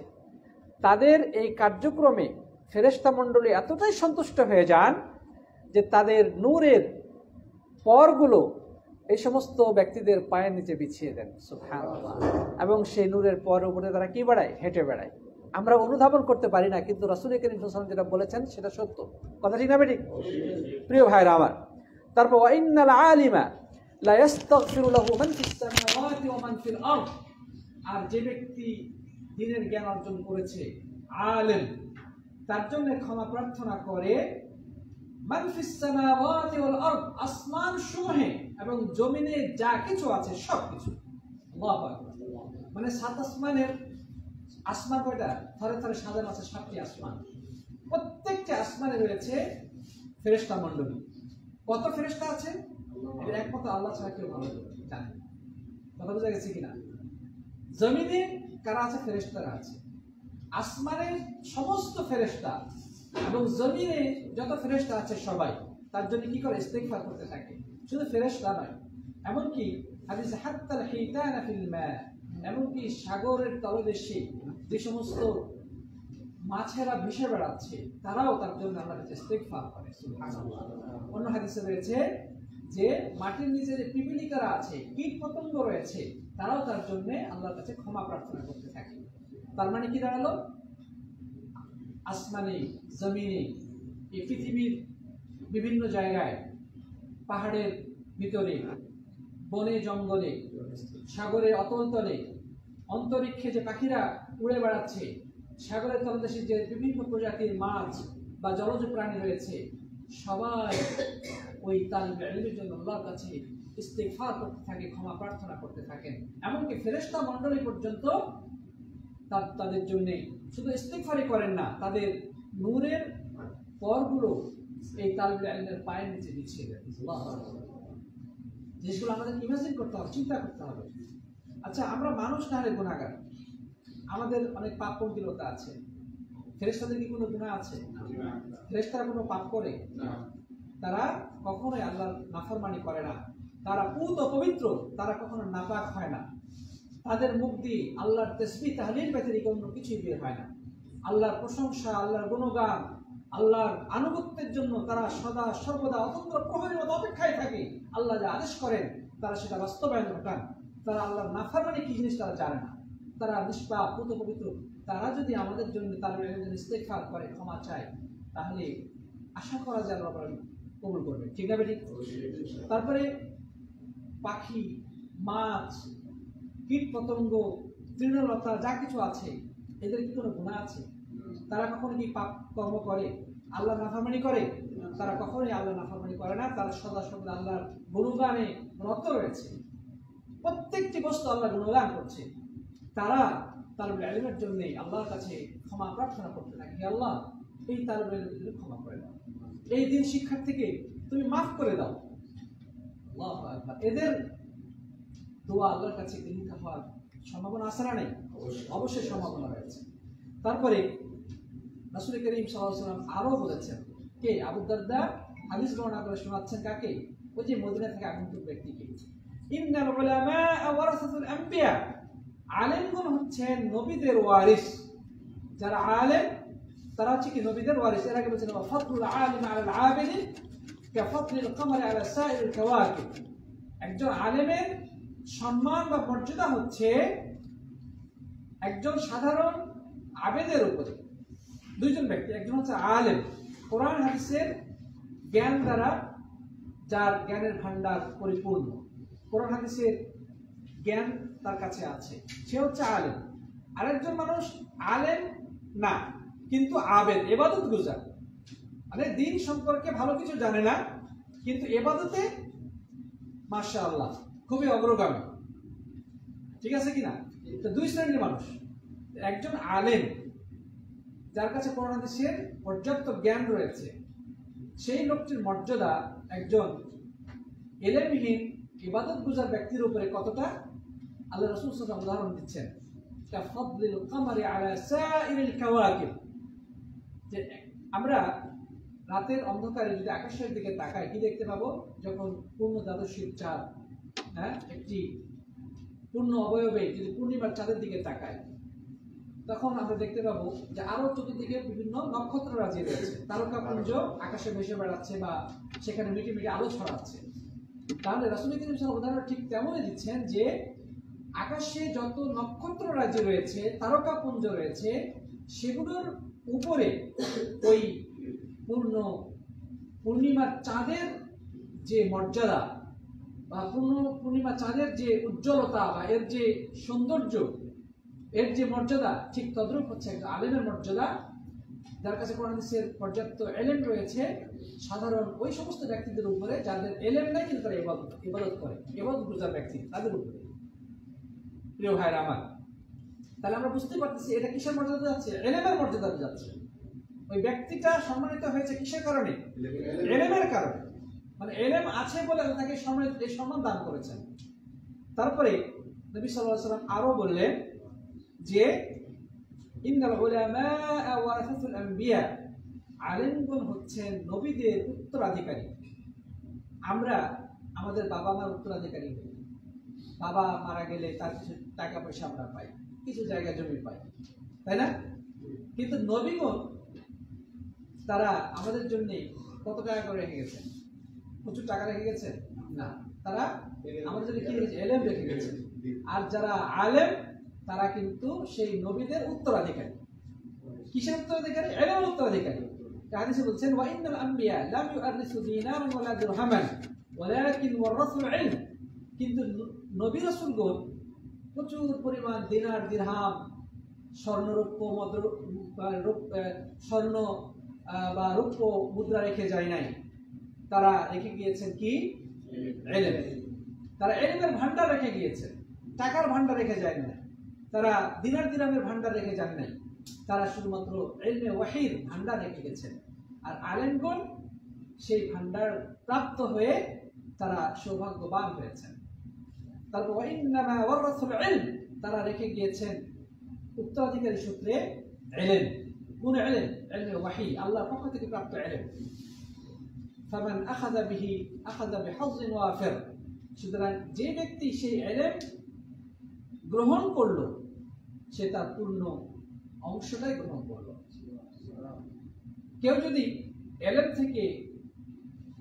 A: তাদের এই কার্যক্রমে ফেরেশতা মণ্ডলী এতটাই সন্তুষ্ট হয়ে যান যে তাদের নূরের পরগুলো এই সমস্ত ব্যক্তিদের পায়ের নিচে বিছিয়ে দেন। সুবহানাল্লাহ। এবং সেই নূরের পর উপরে তারা কি বেড়ায়, হেঁটে বেড়ায়। আমরা অনুধাবন করতে পারি না, কিন্তু রাসূল করিম সাল্লাল্লাহু আলাইহি ওয়াসাল্লাম যেটা বলেছেন সেটা সত্য কথা, ঠিক না বেঠিক? প্রিয় ভাইরা আমার, তারপর ওয়া ইন্নাল আলিমা লা ইস্তাগফিরু লাহু মান ফিস সামাওয়াতি ওয়া মান ফিল আরদ। আর যে ব্যক্তি দ্বীনের জ্ঞান অর্জন করেছে, আলেম, তার জন্য ক্ষমা প্রার্থনা করে মান ফিস সামাওয়াতি ওয়াল আরদ, আসমান সমূহে এবং জমিনে যা কিছু আছে সবকিছু। আল্লাহু আকবার। মানে সাত আসমানের, আসমান কয়টা? থরে থরে সাজানো আছে 7টি আসমান। প্রত্যেকটি আসমানে রয়েছে ফেরেশতা মণ্ডলী। কত ফেরেশতা আছে এটা একমাত্র আল্লাহ ছাড়া কেউ ভালো জানে। কথা বুঝা গেছে কিনা? জমিনে কারা আছে? ফেরেশতারা আছে। আসমানের সমস্ত ফেরেশতা এবং জমিনে যত ফেরেশতা আছে সবাই তার জন্য কি করে? ইস্তিগফার করতে থাকে। শুধু ফেরেশতা নয়, এমনকি হাদিসে হাত্তাল হিতানা ফিল মা, এমনকি সাগরের তলদেশে যে সমস্ত মাছেরা ভেসে বেড়াচ্ছে তারাও তার জন্য আল্লাহর কাছে ইস্তিগফার করে। সুবহানাল্লাহ। অন্য হাদিসে রয়েছে যে মাটির নিচে যে পিপিলিকারা আছে, কীট পতঙ্গ রয়েছে, তারাও তার জন্য আল্লাহর কাছে ক্ষমা প্রার্থনা করতে থাকে। তার মানে কি দাঁড়ালো? আসমানে, জমিনে, এই পৃথিবীর বিভিন্ন জায়গায়, পাহাড়ের ভিতরে, বনে জঙ্গলে, সাগরের অতল তলে, অন্তরিক্ষে যে পাখিরা উড়ে বেড়াচ্ছে, সাগরের তলদেশে যে বিভিন্ন প্রজাতির মাছ বা জলজ প্রাণী রয়েছে, সবাই ওই তালিবে ইলমের জন্য আল্লাহর কাছে ইস্তিগফার করতে থাকে, ক্ষমা প্রার্থনা করতে থাকেন। এমনকি ফেরেশতা মণ্ডলী পর্যন্ত তাদের জন্য শুধু ইস্তিগফারই করেন না, তাদের নূরের পরগুলো এই তালিবে ইলমের পায়ের নিচে বিছিয়ে দেন। জিনিসগুলো আমাদের ইমাজিন করতে হবে, চিন্তা করতে হবে। আচ্ছা, আমরা মানুষ না হলে গুনাহগার, আমাদের অনেক পাপ পঙ্কিলতা আছে। ফেরেশতাদের কি কোনো গুনাহ আছে? ফেরেশতারা কোনো পাপ করে? তারা কখনোই আল্লাহর নাফরমানি করে না, তারা পুত ও পবিত্র, তারা কখনো নাপাক হয় না। তাদের মুখ দিয়ে আল্লাহর তাসবিহ তাহলিল ব্যতিরিক্ত অন্য কিছুই বের হয় না। আল্লাহর প্রশংসা, আল্লাহর গুণগান, আল্লাহর আনুগত্যের জন্য তারা সদা সর্বদা অতন্ত্র প্রহরীর মতো অপেক্ষায় থাকে। আল্লাহ যা আদেশ করেন তারা সেটা বাস্তবায়ন ঘটান। তারা আল্লাহর নাফরমানি কি জিনিস তারা জানে না, তারা নিষ্পাপ, পুত পবিত্র। তারা যদি আমাদের জন্য তার ইস্তিগফার করে, ক্ষমা চায়, তাহলে আশা করা যায় আল্লাহ কবুল করবে। ঠিক না বেঠিক? তারপরে পাখি, মাছ, কীট পতঙ্গ, তৃণলতা, যা কিছু আছে, এদের কি কোনো গুনাহ আছে? তারা কখনো কি পাপ কর্ম করে, আল্লাহ নাফরমানি করে? তারা কখনোই আল্লাহ নাফরমানি করে না। তারা সদা সদা আল্লাহর গুণগানে রত রয়েছে। প্রত্যেকটি বস্তু আল্লাহ গুণগান করছে। তারা তালিবে ইলমের জন্য আল্লাহর কাছে ক্ষমা প্রার্থনা করতে থাকে, হে আল্লাহ, এই তালিবে ইলমের জন্য ক্ষমা করে দাও, এই দিন শিক্ষার্থীকে তুমি মাফ করে দাও। আল্লাহু আকবার। এদের দোয়া আল্লাহর কাছে গৃহীত হওয়ার সম্ভাবনা আছে না নেই? অবশ্যই সম্ভাবনা রয়েছে। তারপরে রাসূল করিম সাল্লাল্লাহু আলাইহি ওয়াসাল্লাম আরো বলেছেন, কে? আবু দারদা হাদিস বর্ণনা করে শোনাচ্ছেন কাকে? ওই যে মদিনা থেকে আগন্তুক ব্যক্তিকে। ইন্নাল উলামা ওয়ারাসাতুল আম্বিয়া, আলেমগণ হচ্ছেন নবীদের ওয়ারিস। যারা আলেম তারা হচ্ছে কি নবীদের ওয়ারিস। এর আগে বলেছেন ফাদলুল আলিম আলাল আবিদ কাফাদলিল কমর আলা সাইরিল কাওয়াকিব। একজন আলেমের সম্মান বা মর্যাদা হচ্ছে একজন সাধারণ আবেদের উপরে। দুইজন ব্যক্তি, একজন হচ্ছে আলেম, কোরআন হাদিসের জ্ঞান দ্বারা, যার জ্ঞানের ভান্ডার পরিপূর্ণ, কোরআন হাদিসের জ্ঞান তার কাছে আছে, সে হচ্ছে আলেম। আরেকজন মানুষ আলেম না, কিন্তু আবেদ, ইবাদত গুজার, মানে দিন সম্পর্কে ভালো কিছু জানে না, কিন্তু ইবাদতে মাশাআল্লাহ খুবই অগ্রগামী। ঠিক আছে কিনা? তো দুই শ্রেণীর মানুষ। একজন আলেম, যার কাছে কোরআন হাদিসের পর্যাপ্ত জ্ঞান রয়েছে, সেই লোকটির মর্যাদা একজন ইলমহীন ইবাদত গুজার ব্যক্তির উপরে কতটা, আল্লাহ রাসূল সাল্লাল্লাহু আলাইহি ওয়াসাল্লাম উদাহরণ দিচ্ছেন, কাফাদলিল কমরি আলা সাইরিল কাওয়াকিব। যে আমরা রাতের অন্ধকারে যদি আকাশের দিকে তাকাই, কি দেখতে পাবো? যখন পূর্ণ দ্বাদশীর চাঁদ, একটি পূর্ণ অবয়বে যদি পূর্ণিমার চাঁদের দিকে তাকাই, তখন আমরা দেখতে পাবো যে আরো চতুর্দিকে বিভিন্ন নক্ষত্র রাজি রয়েছে, তারকাপুঞ্জ আকাশে ভেসে বেড়াচ্ছে বা সেখানে মিটি মিটি আলো ছড়াচ্ছে। তাহলে রাসূল করিম সাল্লাল্লাহু আলাইহি ওয়াসাল্লাম উদাহরণ ঠিক তেমনই দিচ্ছেন যে আকাশে যত নক্ষত্র রাজি রয়েছে, তারকাপুঞ্জ রয়েছে, সেগুলোর উপরে ওই পূর্ণিমার চাঁদের যে মর্যাদা বা পূর্ণিমা চাঁদের যে উজ্জ্বলতা বা এর যে সৌন্দর্য, এর যে মর্যাদা, ঠিক তদ্রূপ হচ্ছে একটা আলেমের মর্যাদা, যার কাছে কোরআন হাদিসের পর্যাপ্ত ইলম রয়েছে, সাধারণ ওই সমস্ত ব্যক্তিদের উপরে যাদের ইলম নেই কিন্তু তারা ইবাদত করে, ইবাদত গুজার ব্যক্তি, তাদের উপরে। প্রিয় ভাইরা আমার, তাহলে আমরা বুঝতে পারতেছি এটা কিসের মর্যাদা যাচ্ছে? ইলমের মর্যাদা যাচ্ছে। ওই ব্যক্তিটা সম্মানিত হয়েছে কিসের কারণে? ইলমের কারণে। মানে ইলম আছে বলে তাকে এই সম্মান দান করেছেন। তারপরে নবী সাল্লাল্লাহু আলাইহি ওয়াসাল্লাম আরো বললেন যে ইন্নাল উলামা ওয়ারাসাতুল আম্বিয়া, আলেমগণ হচ্ছেন নবীদের উত্তরাধিকারী। আমরা আমাদের বাবা মার উত্তরাধিকারী হই। বাবা মারা গেলে তার কিছু টাকা পয়সা আমরা পাই, কিছু জায়গা জমি পাই, তাই না? কিন্তু নবীগণ তারা আমাদের জন্য কত টাকা করে রেখে গেছেন? প্রচুর টাকা রেখে গেছেন না, তারা আমাদের জন্য কি রেখেছে? এলেম রেখে গেছে। আর যারা আলেম তারা কিন্তু সেই নবীদের উত্তরাধিকারী। কিসের উত্তরাধিকারী? এলেমের উত্তরাধিকারী। হাদিসে বলছেন ওয়া ইন্নাল আম্বিয়া লাম ইউরিসু দিনারান ওয়ালা দিরহামান ওয়ালাকিন ওয়ারাসুল ইলম। কিন্তু নবী রাসূলগণ প্রচুর পরিমাণ দিনার দিরহাম, স্বর্ণরৌপ্য স্বর্ণ বা রৌপ্য মুদ্রা রেখে যায় নাই, তারা রেখে গিয়েছেন কি? ইলম। তারা ইলমের ভান্ডার রেখে গিয়েছেন, টাকার ভান্ডার রেখে যায় না, তারা দিনার দিরহামের ভান্ডার রেখে যান নাই, তারা শুধুমাত্র ইলমে ওয়াহির ভান্ডার রেখে গেছেন। আর আলেমগণ সেই ভান্ডার প্রাপ্ত হয়ে তারা সৌভাগ্যবান হয়েছেন। তারপর ওয়াইন্নামা ওয়ারাসুল ইলম, তারা রেখে গিয়েছেন উত্তরাধিকারী সূত্রে ইলম। কোন ইলম? ইলমে ওয়াহি, আল্লাহর পক্ষ থেকে প্রাপ্ত ইলম। ফামান আখাযা বিহি আখাযা বিহাযিন ওয়াফির। সুতরাং যে ব্যক্তি সেই ইলম গ্রহণ করলো সে তার পূর্ণ অংশটাই গ্রহণ করলো। কেউ যদি ইলম থেকে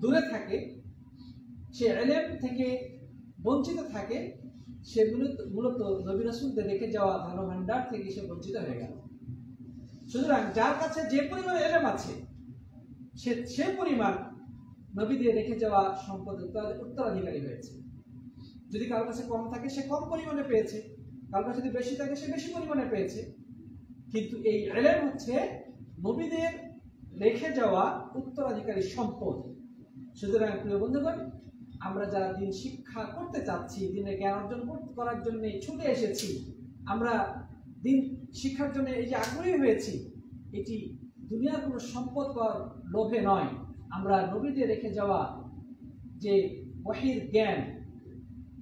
A: দূরে থাকে, সে ইলম থেকে বঞ্চিত থাকে, সে মূলত নবী রাসূলদের রেখে যাওয়া ধন ভান্ডার থেকে সে বঞ্চিত হয়ে গেল। সুতরাং যার কাছে যে পরিমাণ ইলম আছে সে পরিমাণ নবীদের রেখে যাওয়া সম্পদ উত্তরাধিকারী হয়েছে। যদি কারোর কাছে কম থাকে সে কম পরিমাণে পেয়েছে, কারোর কাছে যদি বেশি থাকে সে বেশি পরিমাণে পেয়েছে। কিন্তু এই ইলম হচ্ছে নবীদের রেখে যাওয়া উত্তরাধিকারী সম্পদ। সুতরাং প্রিয় বন্ধুগণ, আমরা যারা দিন শিক্ষা করতে চাচ্ছি, দিনের জ্ঞান অর্জন করার জন্য ছুটে এসেছি, আমরা দিন শিক্ষার জন্য এই যে আগ্রহী হয়েছি, এটি দুনিয়ার কোনো সম্পদ পাওয়ার লোভে নয়, আমরা নবীদের রেখে যাওয়া যে ওয়াহির জ্ঞান,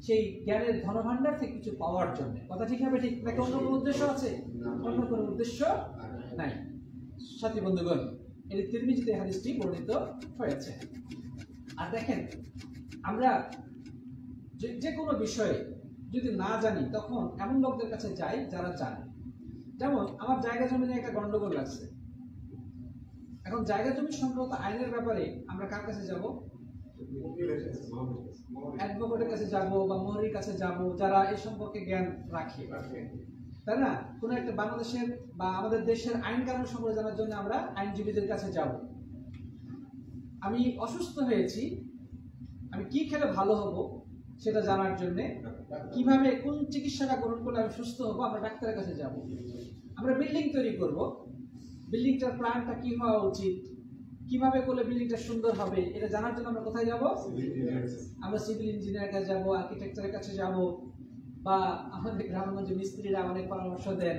A: সেই জ্ঞানের ধনভাণ্ডার থেকে কিছু পাওয়ার জন্য। কথা ঠিক হবে? ঠিক নাকি অন্য কোনো উদ্দেশ্য আছে? অন্য কোনো উদ্দেশ্য নাই। সাথী বন্ধুগণ, এই তিরমিজিতে হাদিসটি বর্ণিত হয়েছে। আর দেখেন, আমরা যে কোনো বিষয়ে যদি না জানি তখন এমন লোকদের কাছে যাই যারা জানে। যেমন আমার জায়গা জমি নিয়ে একটা গন্ডগোল লাগছে, এখন জায়গা জমি সংক্রান্ত আইনের ব্যাপারে আমরা কার কাছে যাব? অ্যাডভোকেটের কাছে যাব বা মোহরির কাছে যাব, যারা এই সম্পর্কে জ্ঞান রাখে, তাই না? কোনো একটা বাংলাদেশের বা আমাদের দেশের আইন কানুন সম্পর্কে জানার জন্য আমরা আইনজীবীদের কাছে যাব। আমি অসুস্থ হয়েছি, আমি কি খেলে ভালো হব সেটা জানার জন্য, কিভাবে কোন চিকিৎসাটা গ্রহণ করলে আমি সুস্থ হব, আমরা ডাক্তারের কাছে যাব। আমরা বিল্ডিং তৈরি করব, বিল্ডিংটার প্ল্যানটা কি হওয়া উচিত, কিভাবে করলে বিল্ডিংটা সুন্দর হবে, এটা জানার জন্য আমরা কোথায় যাব? আমরা সিভিল ইঞ্জিনিয়ারের কাছে যাব, আর্কিটেকচারের কাছে যাব, বা আমাদের গ্রামগঞ্জে মিস্ত্রিরা অনেক পরামর্শ দেন।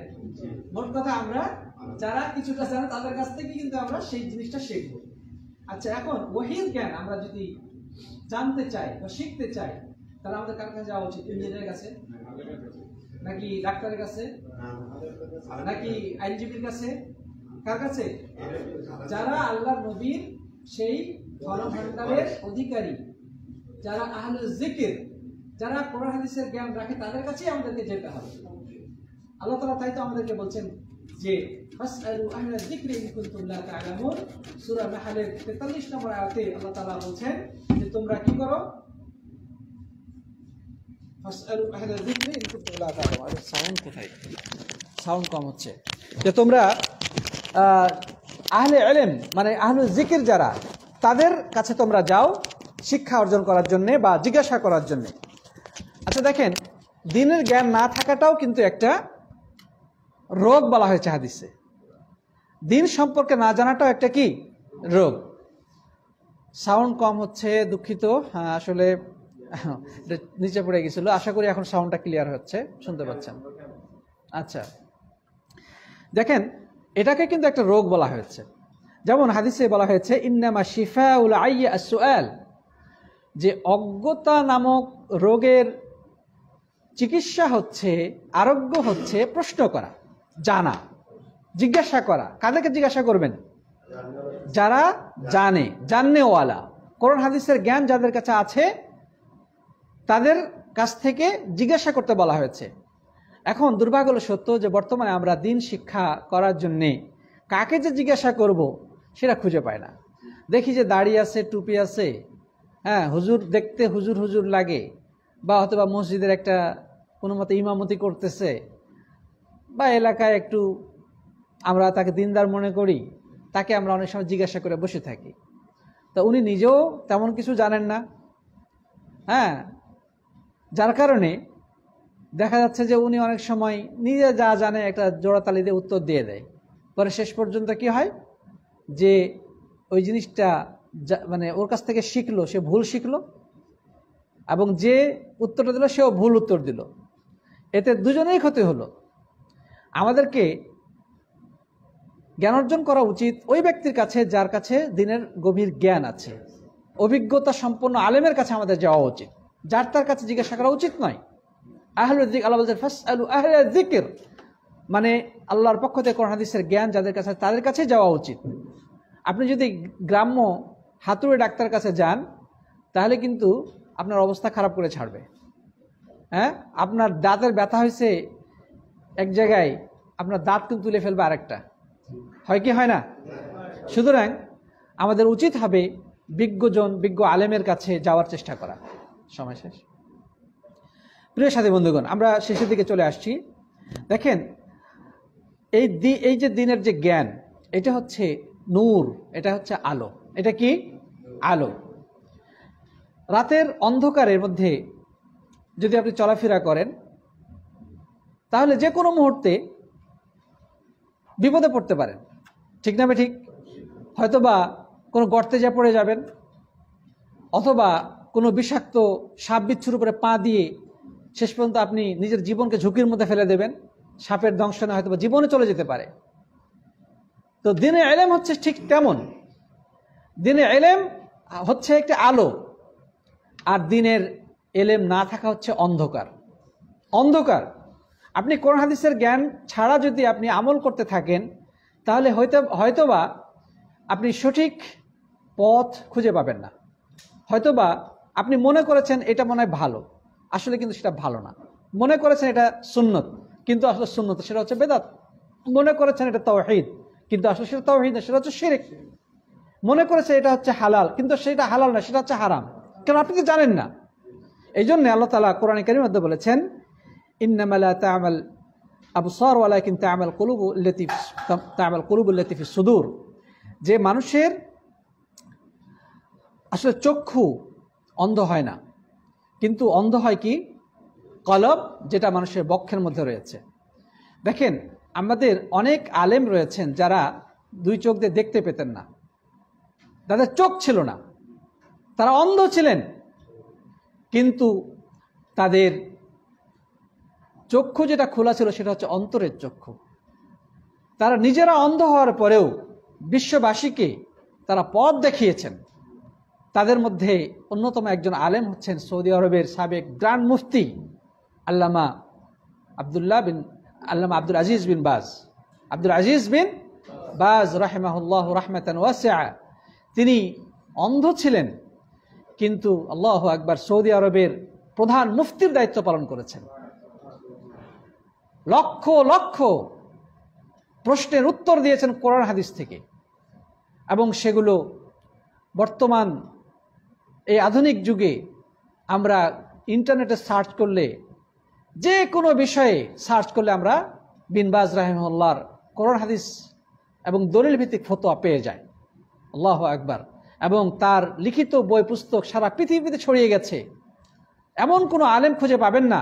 A: মোট কথা আমরা যারা কিছুটা জানে তাদের কাছ থেকে কিন্তু আমরা সেই জিনিসটা শিখব। আচ্ছা, এখন ওয়াহির জ্ঞান আমরা যদি জানতে চাই বা শিখতে চাই, তাহলে আমাদের কার কাছে যাওয়া উচিত? ইঞ্জিনিয়ারের কাছে নাকি ডাক্তারের কাছে নাকি আইনজীবীর কাছে? কার কাছে? যারা আল্লাহর নবীর সেই ধনভাণ্ডারের অধিকারী, যারা আহলুল যিকির, যারা কোরআন হাদিসের জ্ঞান রাখে, তাদের কাছেই আমাদেরকে যেতে হবে। আল্লাহ তাআলা তাই তো আমাদেরকে বলছেন যে ফাসআলু আহলা যিকরি ইন কুনতুম লা তা'লামুন। সূরা নাহলের 43 নম্বর আয়াতে আল্লাহ তাআলা বলছেন যে তোমরা কি করো? ফাসআলু আহলা যিকরি ইন কুনতুম লা তা'লামুন। সাউন্ড কোথায়? সাউন্ড কম হচ্ছে। যে তোমরা আহলে ইলম মানে আহলুল যিকির যারা, তাদের কাছে তোমরা যাও শিক্ষা অর্জন করার জন্য বা জিজ্ঞাসা করার জন্য। আচ্ছা দেখেন, দ্বীনের জ্ঞান না থাকাটাও কিন্তু একটা রোগ বলা হয়েছে হাদিসে। দ্বীন সম্পর্কে না জানাটাও একটা কি রোগ। সাউন্ড কম হচ্ছে, দুঃখিত, আসলে নিচে পড়ে গেছিল। আশা করি এখন সাউন্ডটা ক্লিয়ার হচ্ছে, শুনতে পাচ্ছেন। আচ্ছা দেখেন, এটাকে কিন্তু একটা রোগ বলা হয়েছে। যেমন হাদিসে বলা হয়েছে ইন্নামা শিফাউল আইয়া আস-সুআল, যে অজ্ঞতা নামক রোগের চিকিৎসা হচ্ছে, আরোগ্য হচ্ছে প্রশ্ন করা, জানা, জিজ্ঞাসা করা। কাদেরকে জিজ্ঞাসা করবেন? যারা জানে, জাননেওয়ালা, কোরআন হাদিসের জ্ঞান যাদের কাছে আছে তাদের কাছ থেকে জিজ্ঞাসা করতে বলা হয়েছে। এখন দুর্ভাগ্য হলো সত্য যে বর্তমানে আমরা দিন শিক্ষা করার জন্যে কাকে যে জিজ্ঞাসা করব সেটা খুঁজে পাই না। দেখি যে দাড়ি আছে, টুপি আছে, হ্যাঁ, হুজুর দেখতে হুজুর হুজুর লাগে, বা অথবা মসজিদের একটা কোনো মতে ইমামতি করতেছে, বা এলাকায় একটু আমরা তাকে দিনদার মনে করি, তাকে আমরা অনেক সময় জিজ্ঞাসা করে বসে থাকি। তো উনি নিজেও তেমন কিছু জানেন না, হ্যাঁ, যার কারণে দেখা যাচ্ছে যে উনি অনেক সময় নিজে যা জানে একটা জোড়াতালি দিয়ে উত্তর দিয়ে দেয়। পরে শেষ পর্যন্ত কি হয় যে ওই জিনিসটা মানে ওর কাছ থেকে শিখলো, সে ভুল শিখলো, এবং যে উত্তরটা দিল সেও ভুল উত্তর দিল। এতে দুজনেই ক্ষতি হলো। আমাদেরকে জ্ঞান অর্জন করা উচিত ওই ব্যক্তির কাছে যার কাছে দিনের গভীর জ্ঞান আছে, অভিজ্ঞতা সম্পন্ন আলেমের কাছে আমাদের যাওয়া উচিত, যার তার কাছে জিজ্ঞাসা করা উচিত নয়। আহলুল যিকর, আল্লাহ বলছেন ফাসআলু আহলাল যিকর, মানে আল্লাহর পক্ষ থেকে কোরআন হাদিসের জ্ঞান যাদের কাছে তাদের কাছে যাওয়া উচিত। আপনি যদি গ্রাম্য হাতুড়ে ডাক্তার কাছে যান তাহলে কিন্তু আপনার অবস্থা খারাপ করে ছাড়বে। হ্যাঁ, আপনার দাঁতের ব্যথা হয়েছে এক জায়গায়, আপনার দাঁত কিন্তু তুলে ফেলবে আরেকটা, হয় কি হয় না? সুতরাং আমাদের উচিত হবে বিজ্ঞজন, বিজ্ঞ আলেমের কাছে যাওয়ার চেষ্টা করা। সময় শেষ। প্রিয় সাথী বন্ধুগণ, আমরা শেষের দিকে চলে আসছি। দেখেন, এই যে দিনের যে জ্ঞান, এটা হচ্ছে নূর, এটা হচ্ছে আলো। এটা কি? আলো। রাতের অন্ধকারের মধ্যে যদি আপনি চলাফেরা করেন তাহলে যে কোনো মুহূর্তে বিপদে পড়তে পারেন, ঠিক না? ঠিক, হয়তোবা কোনো গর্তে যা পড়ে যাবেন, অথবা কোনো বিষাক্ত সাপ বিচ্ছুর উপরে পা দিয়ে শেষ পর্যন্ত আপনি নিজের জীবনকে ঝুঁকির মধ্যে ফেলে দেবেন। সাপের দংশনে হয়তোবা জীবনে চলে যেতে পারে। তো দিনে ইলম হচ্ছে ঠিক তেমন। দিনে ইলম হচ্ছে একটা আলো, আর দিনের ইলম না থাকা হচ্ছে অন্ধকার। অন্ধকার। আপনি কোরআন হাদিসের জ্ঞান ছাড়া যদি আপনি আমল করতে থাকেন তাহলে হয়তোবা আপনি সঠিক পথ খুঁজে পাবেন না। হয়তোবা আপনি মনে করেছেন এটা মনে হয় ভালো, আসলে কিন্তু সেটা ভালো না। মনে করেছেন এটা সুন্নত, কিন্তু আসলে সুন্নত সেটা হচ্ছে বেদাত। মনে করেছেন এটা তাওহীদ, কিন্তু আসলে সেটা তাওহীদ না, সেটা হচ্ছে শিরক। মনে করেছে এটা হচ্ছে হালাল, কিন্তু সেটা হালাল না, সেটা হচ্ছে হারাম। কারণ আপনি তো জানেন না। এই জন্য আল্লাহ তাআলা কোরআনে কারীমের মধ্যে বলেছেন, ইন্নামা লা তা'মাল আবসার ওয়ালাকিন তা'মাল কুলুবুল্লাতী ফিস সুদূর, যে মানুষের আসলে চক্ষু অন্ধ হয় না, কিন্তু অন্ধ হয় কি? কলব, যেটা মানুষের বক্ষের মধ্যে রয়েছে। দেখেন, আমাদের অনেক আলেম রয়েছেন যারা দুই চোখ দিয়ে দেখতে পেতেন না, তাদের চোখ ছিল না, তারা অন্ধ ছিলেন, কিন্তু তাদের চক্ষু যেটা খোলা ছিল সেটা হচ্ছে অন্তরের চক্ষু। তারা নিজেরা অন্ধ হওয়ার পরেও বিশ্ববাসীকে তারা পথ দেখিয়েছেন। তাদের মধ্যে অন্যতম একজন আলেম হচ্ছেন সৌদি আরবের সাবেক গ্র্যান্ড মুফতি আল্লামা আব্দুল আজিজ বিন বাজ রাহিমাহুল্লাহ রাহমাতান ওয়াসিআ। তিনি অন্ধ ছিলেন, কিন্তু আল্লাহু আকবার, সৌদি আরবের প্রধান মুফতির দায়িত্ব পালন করেছেন। লক্ষ লক্ষ প্রশ্নের উত্তর দিয়েছেন কোরআন হাদিস থেকে, এবং সেগুলো বর্তমান এই আধুনিক যুগে আমরা ইন্টারনেটে সার্চ করলে, যে কোনো বিষয়ে সার্চ করলে আমরা বিন বাজ রাহিমাহুল্লাহর কোরআন হাদিস এবং দলিল ভিত্তিক ফতোয়া পেয়ে যাই। আল্লাহু আকবার। এবং তার লিখিত বই পুস্তক সারা পৃথিবীতে ছড়িয়ে গেছে। এমন কোনো আলেম খুঁজে পাবেন না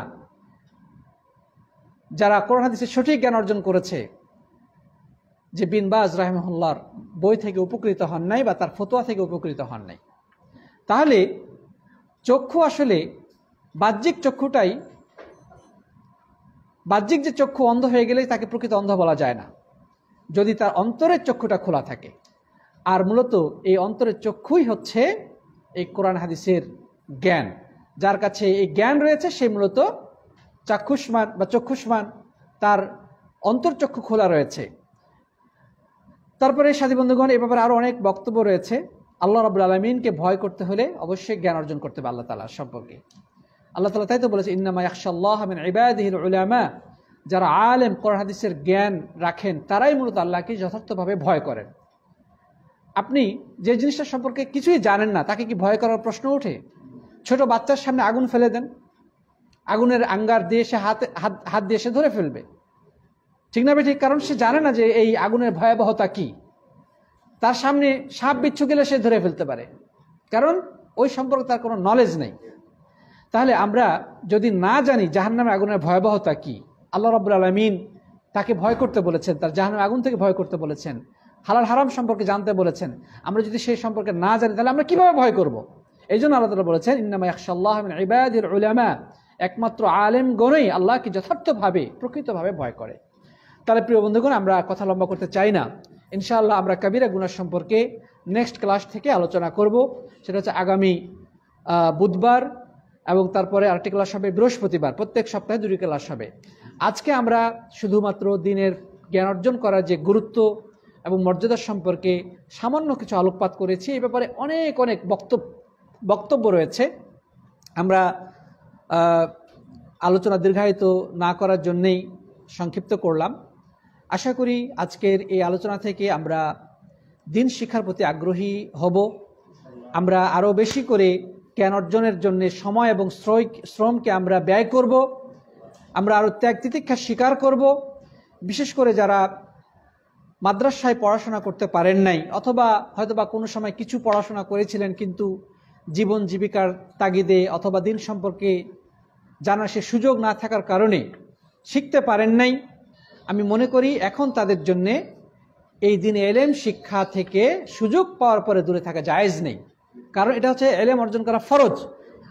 A: যারা কোরআন হাদিসের সঠিক জ্ঞান অর্জন করেছে যে বিন বাজ রাহিমাহুল্লাহর বই থেকে উপকৃত হন নাই বা তার ফতোয়া থেকে উপকৃত হন নাই। তাহলে চক্ষু আসলে বাহ্যিক চক্ষুটাই, বাহ্যিক যে চক্ষু অন্ধ হয়ে গেলেই তাকে প্রকৃত অন্ধ বলা যায় না, যদি তার অন্তরের চক্ষুটা খোলা থাকে। আর মূলত এই অন্তরের চক্ষুই হচ্ছে এই কোরআন হাদিসের জ্ঞান। যার কাছে এই জ্ঞান রয়েছে সে মূলত চক্ষুষ্মান, তার অন্তর্চক্ষু খোলা রয়েছে। তারপরে সাথী বন্ধুগণ, এ ব্যাপারে আরো অনেক বক্তব্য রয়েছে। আল্লাহ রাব্বুল আলামিনকে ভয় করতে হলে অবশ্যই জ্ঞান অর্জন করতে হবে আল্লাহ তাআলা সম্পর্কে। আল্লাহ তাআলা তাই তো বলেছে, ইন্নামা ইয়াখশাল্লাহ মিন ইবাদিহিল উলামা, যারা আলেম, কোরআন হাদিসের জ্ঞান রাখেন, তারাই মূলত আল্লাহকে যথার্থভাবে ভয় করেন। আপনি যে জিনিসটা সম্পর্কে কিছুই জানেন না, তাকে কি ভয় করার প্রশ্ন ওঠে? ছোট বাচ্চার সামনে আগুন ফেলে দেন, আগুনের আঙ্গার দিয়ে সে হাত দিয়ে সে ধরে ফেলবে, ঠিক না ঠিক? কারণ সে জানে না যে এই আগুনের ভয়াবহতা কি। তার সামনে সাপ বিচ্ছু গেলে সে ধরে ফেলতে পারে, কারণ ওই সম্পর্কে তার কোনো নলেজ নেই। তাহলে আমরা যদি না জানি জাহান্নামের আগুনের ভয়াবহতা কি, আল্লাহ রাব্বুল আলামিন তাকে ভয় করতে বলেছেন, তার জাহান্নামের আগুন থেকে ভয় করতে বলেছেন, হালাল হারাম সম্পর্কে জানতে বলেছেন, আমরা যদি সেই সম্পর্কে না জানি তাহলে আমরা কিভাবে ভয় করব? এই জন্য আল্লাহ তাআলা বলেছেন, ইন্নামা ইয়াখশাল্লাহ মিন ইবাদিল উলামা, একমাত্র আলেমগণই আল্লাহকে যথার্থভাবে প্রকৃতভাবে ভয় করে। তাহলে প্রিয় বন্ধুগণ, আমরা কথা লম্বা করতে চাই না। ইনশাআল্লাহ আমরা কাবিরা গুনাহ সম্পর্কে নেক্সট ক্লাস থেকে আলোচনা করব। সেটা হচ্ছে আগামী বুধবার, এবং তারপরে আরেকটি ক্লাস হবে বৃহস্পতিবার। প্রত্যেক সপ্তাহে 2টি ক্লাস হবে। আজকে আমরা শুধুমাত্র দিনের জ্ঞান অর্জন করার যে গুরুত্ব এবং মর্যাদা সম্পর্কে সামান্য কিছু আলোকপাত করেছি। এই ব্যাপারে অনেক অনেক বক্তব্য রয়েছে। আমরা আলোচনা দীর্ঘায়িত না করার জন্যেই সংক্ষিপ্ত করলাম। আশা করি আজকের এই আলোচনা থেকে আমরা দিন শিক্ষার প্রতি আগ্রহী হব। আমরা আরও বেশি করে জ্ঞান অর্জনের জন্য সময় এবং শ্রমকে আমরা ব্যয় করব। আমরা আরও ত্যাগ তিতিক্ষা স্বীকার করব। বিশেষ করে যারা মাদ্রাসায় পড়াশোনা করতে পারেন নাই, অথবা হয়তোবা কোনো সময় কিছু পড়াশোনা করেছিলেন কিন্তু জীবন জীবিকার তাগিদে অথবা দিন সম্পর্কে জানার সে সুযোগ না থাকার কারণে শিখতে পারেন নাই, আমি মনে করি এখন তাদের জন্যে এই দিন এলেম শিক্ষা থেকে সুযোগ পাওয়ার পরে দূরে থাকা জায়েজ নেই। কারণ এটা হচ্ছে এলেম অর্জন করা ফরজ।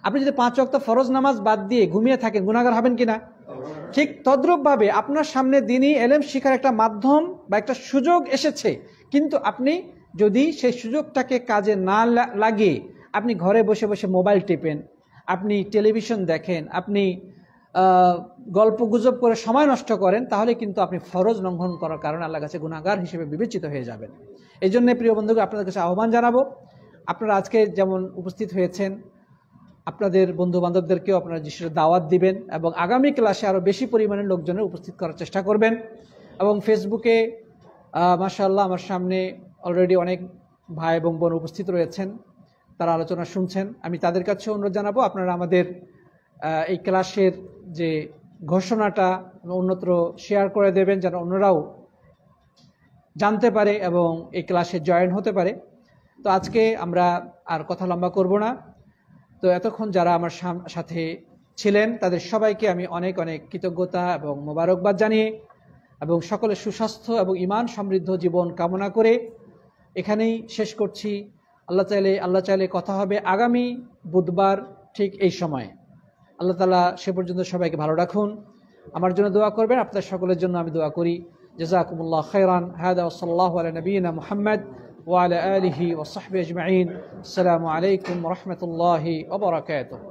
A: আপনি যদি 5 ওয়াক্ত ফরজ নামাজ বাদ দিয়ে ঘুমিয়ে থাকেন, গুনাহগার হবেন কিনা? ঠিক তদ্রূপভাবে আপনার সামনে দিনই এলেম শিখার একটা মাধ্যম বা একটা সুযোগ এসেছে, কিন্তু আপনি যদি সেই সুযোগটাকে কাজে না লাগিয়ে আপনি ঘরে বসে বসে মোবাইল টিপেন, আপনি টেলিভিশন দেখেন, আপনি গল্প গুজব করে সময় নষ্ট করেন, তাহলে কিন্তু আপনি ফরজ লঙ্ঘন করার কারণে আল্লাহর কাছে গুনাহগার হিসেবে বিবেচিত হয়ে যাবেন। এই জন্য প্রিয় বন্ধুগণ, আপনাদের কাছে আহ্বান জানাবো, আপনারা আজকে যেমন উপস্থিত হয়েছেন, আপনাদের বন্ধু বান্ধবদেরকেও আপনারা যিশুর দাওয়াত দিবেন, এবং আগামী ক্লাসে আরও বেশি পরিমাণে লোকজনের উপস্থিত করার চেষ্টা করবেন। এবং ফেসবুকে মাশাআল্লাহ আমার সামনে অলরেডি অনেক ভাই এবং বোন উপস্থিত রয়েছেন, তারা আলোচনা শুনছেন। আমি তাদের কাছে অনুরোধ জানাবো, আপনারা আমাদের এই ক্লাসের যে ঘোষণাটা অন্যত্র শেয়ার করে দেবেন, যেন অন্যরাও জানতে পারে এবং এই ক্লাসে জয়েন হতে পারে। তো আজকে আমরা আর কথা লম্বা করব না। তো এতক্ষণ যারা আমার সাথে ছিলেন তাদের সবাইকে আমি অনেক অনেক কৃতজ্ঞতা এবং মোবারকবাদ জানিয়ে এবং সকলের সুস্বাস্থ্য এবং ঈমান সমৃদ্ধ জীবন কামনা করে এখানেই শেষ করছি। আল্লাহ চাইলে কথা হবে আগামী বুধবার ঠিক এই সময়ে। আল্লাহ তাআলা সে পর্যন্ত সবাইকে ভালো রাখুন। আমার জন্য দোয়া করবেন, আপনাদের সকলের জন্য আমি দোয়া করি। জাযাকুমুল্লাহ খায়রান। হাদা ওয়া সাল্লাল্লাহু আলা নবিয়িনা মুহাম্মদ ওয়া আলা আলিহি ওয়া সাহবিহি আজমাইন। আসসালামু আলাইকুম ওয়া রাহমাতুল্লাহি ওয়া বারাকাতুহু।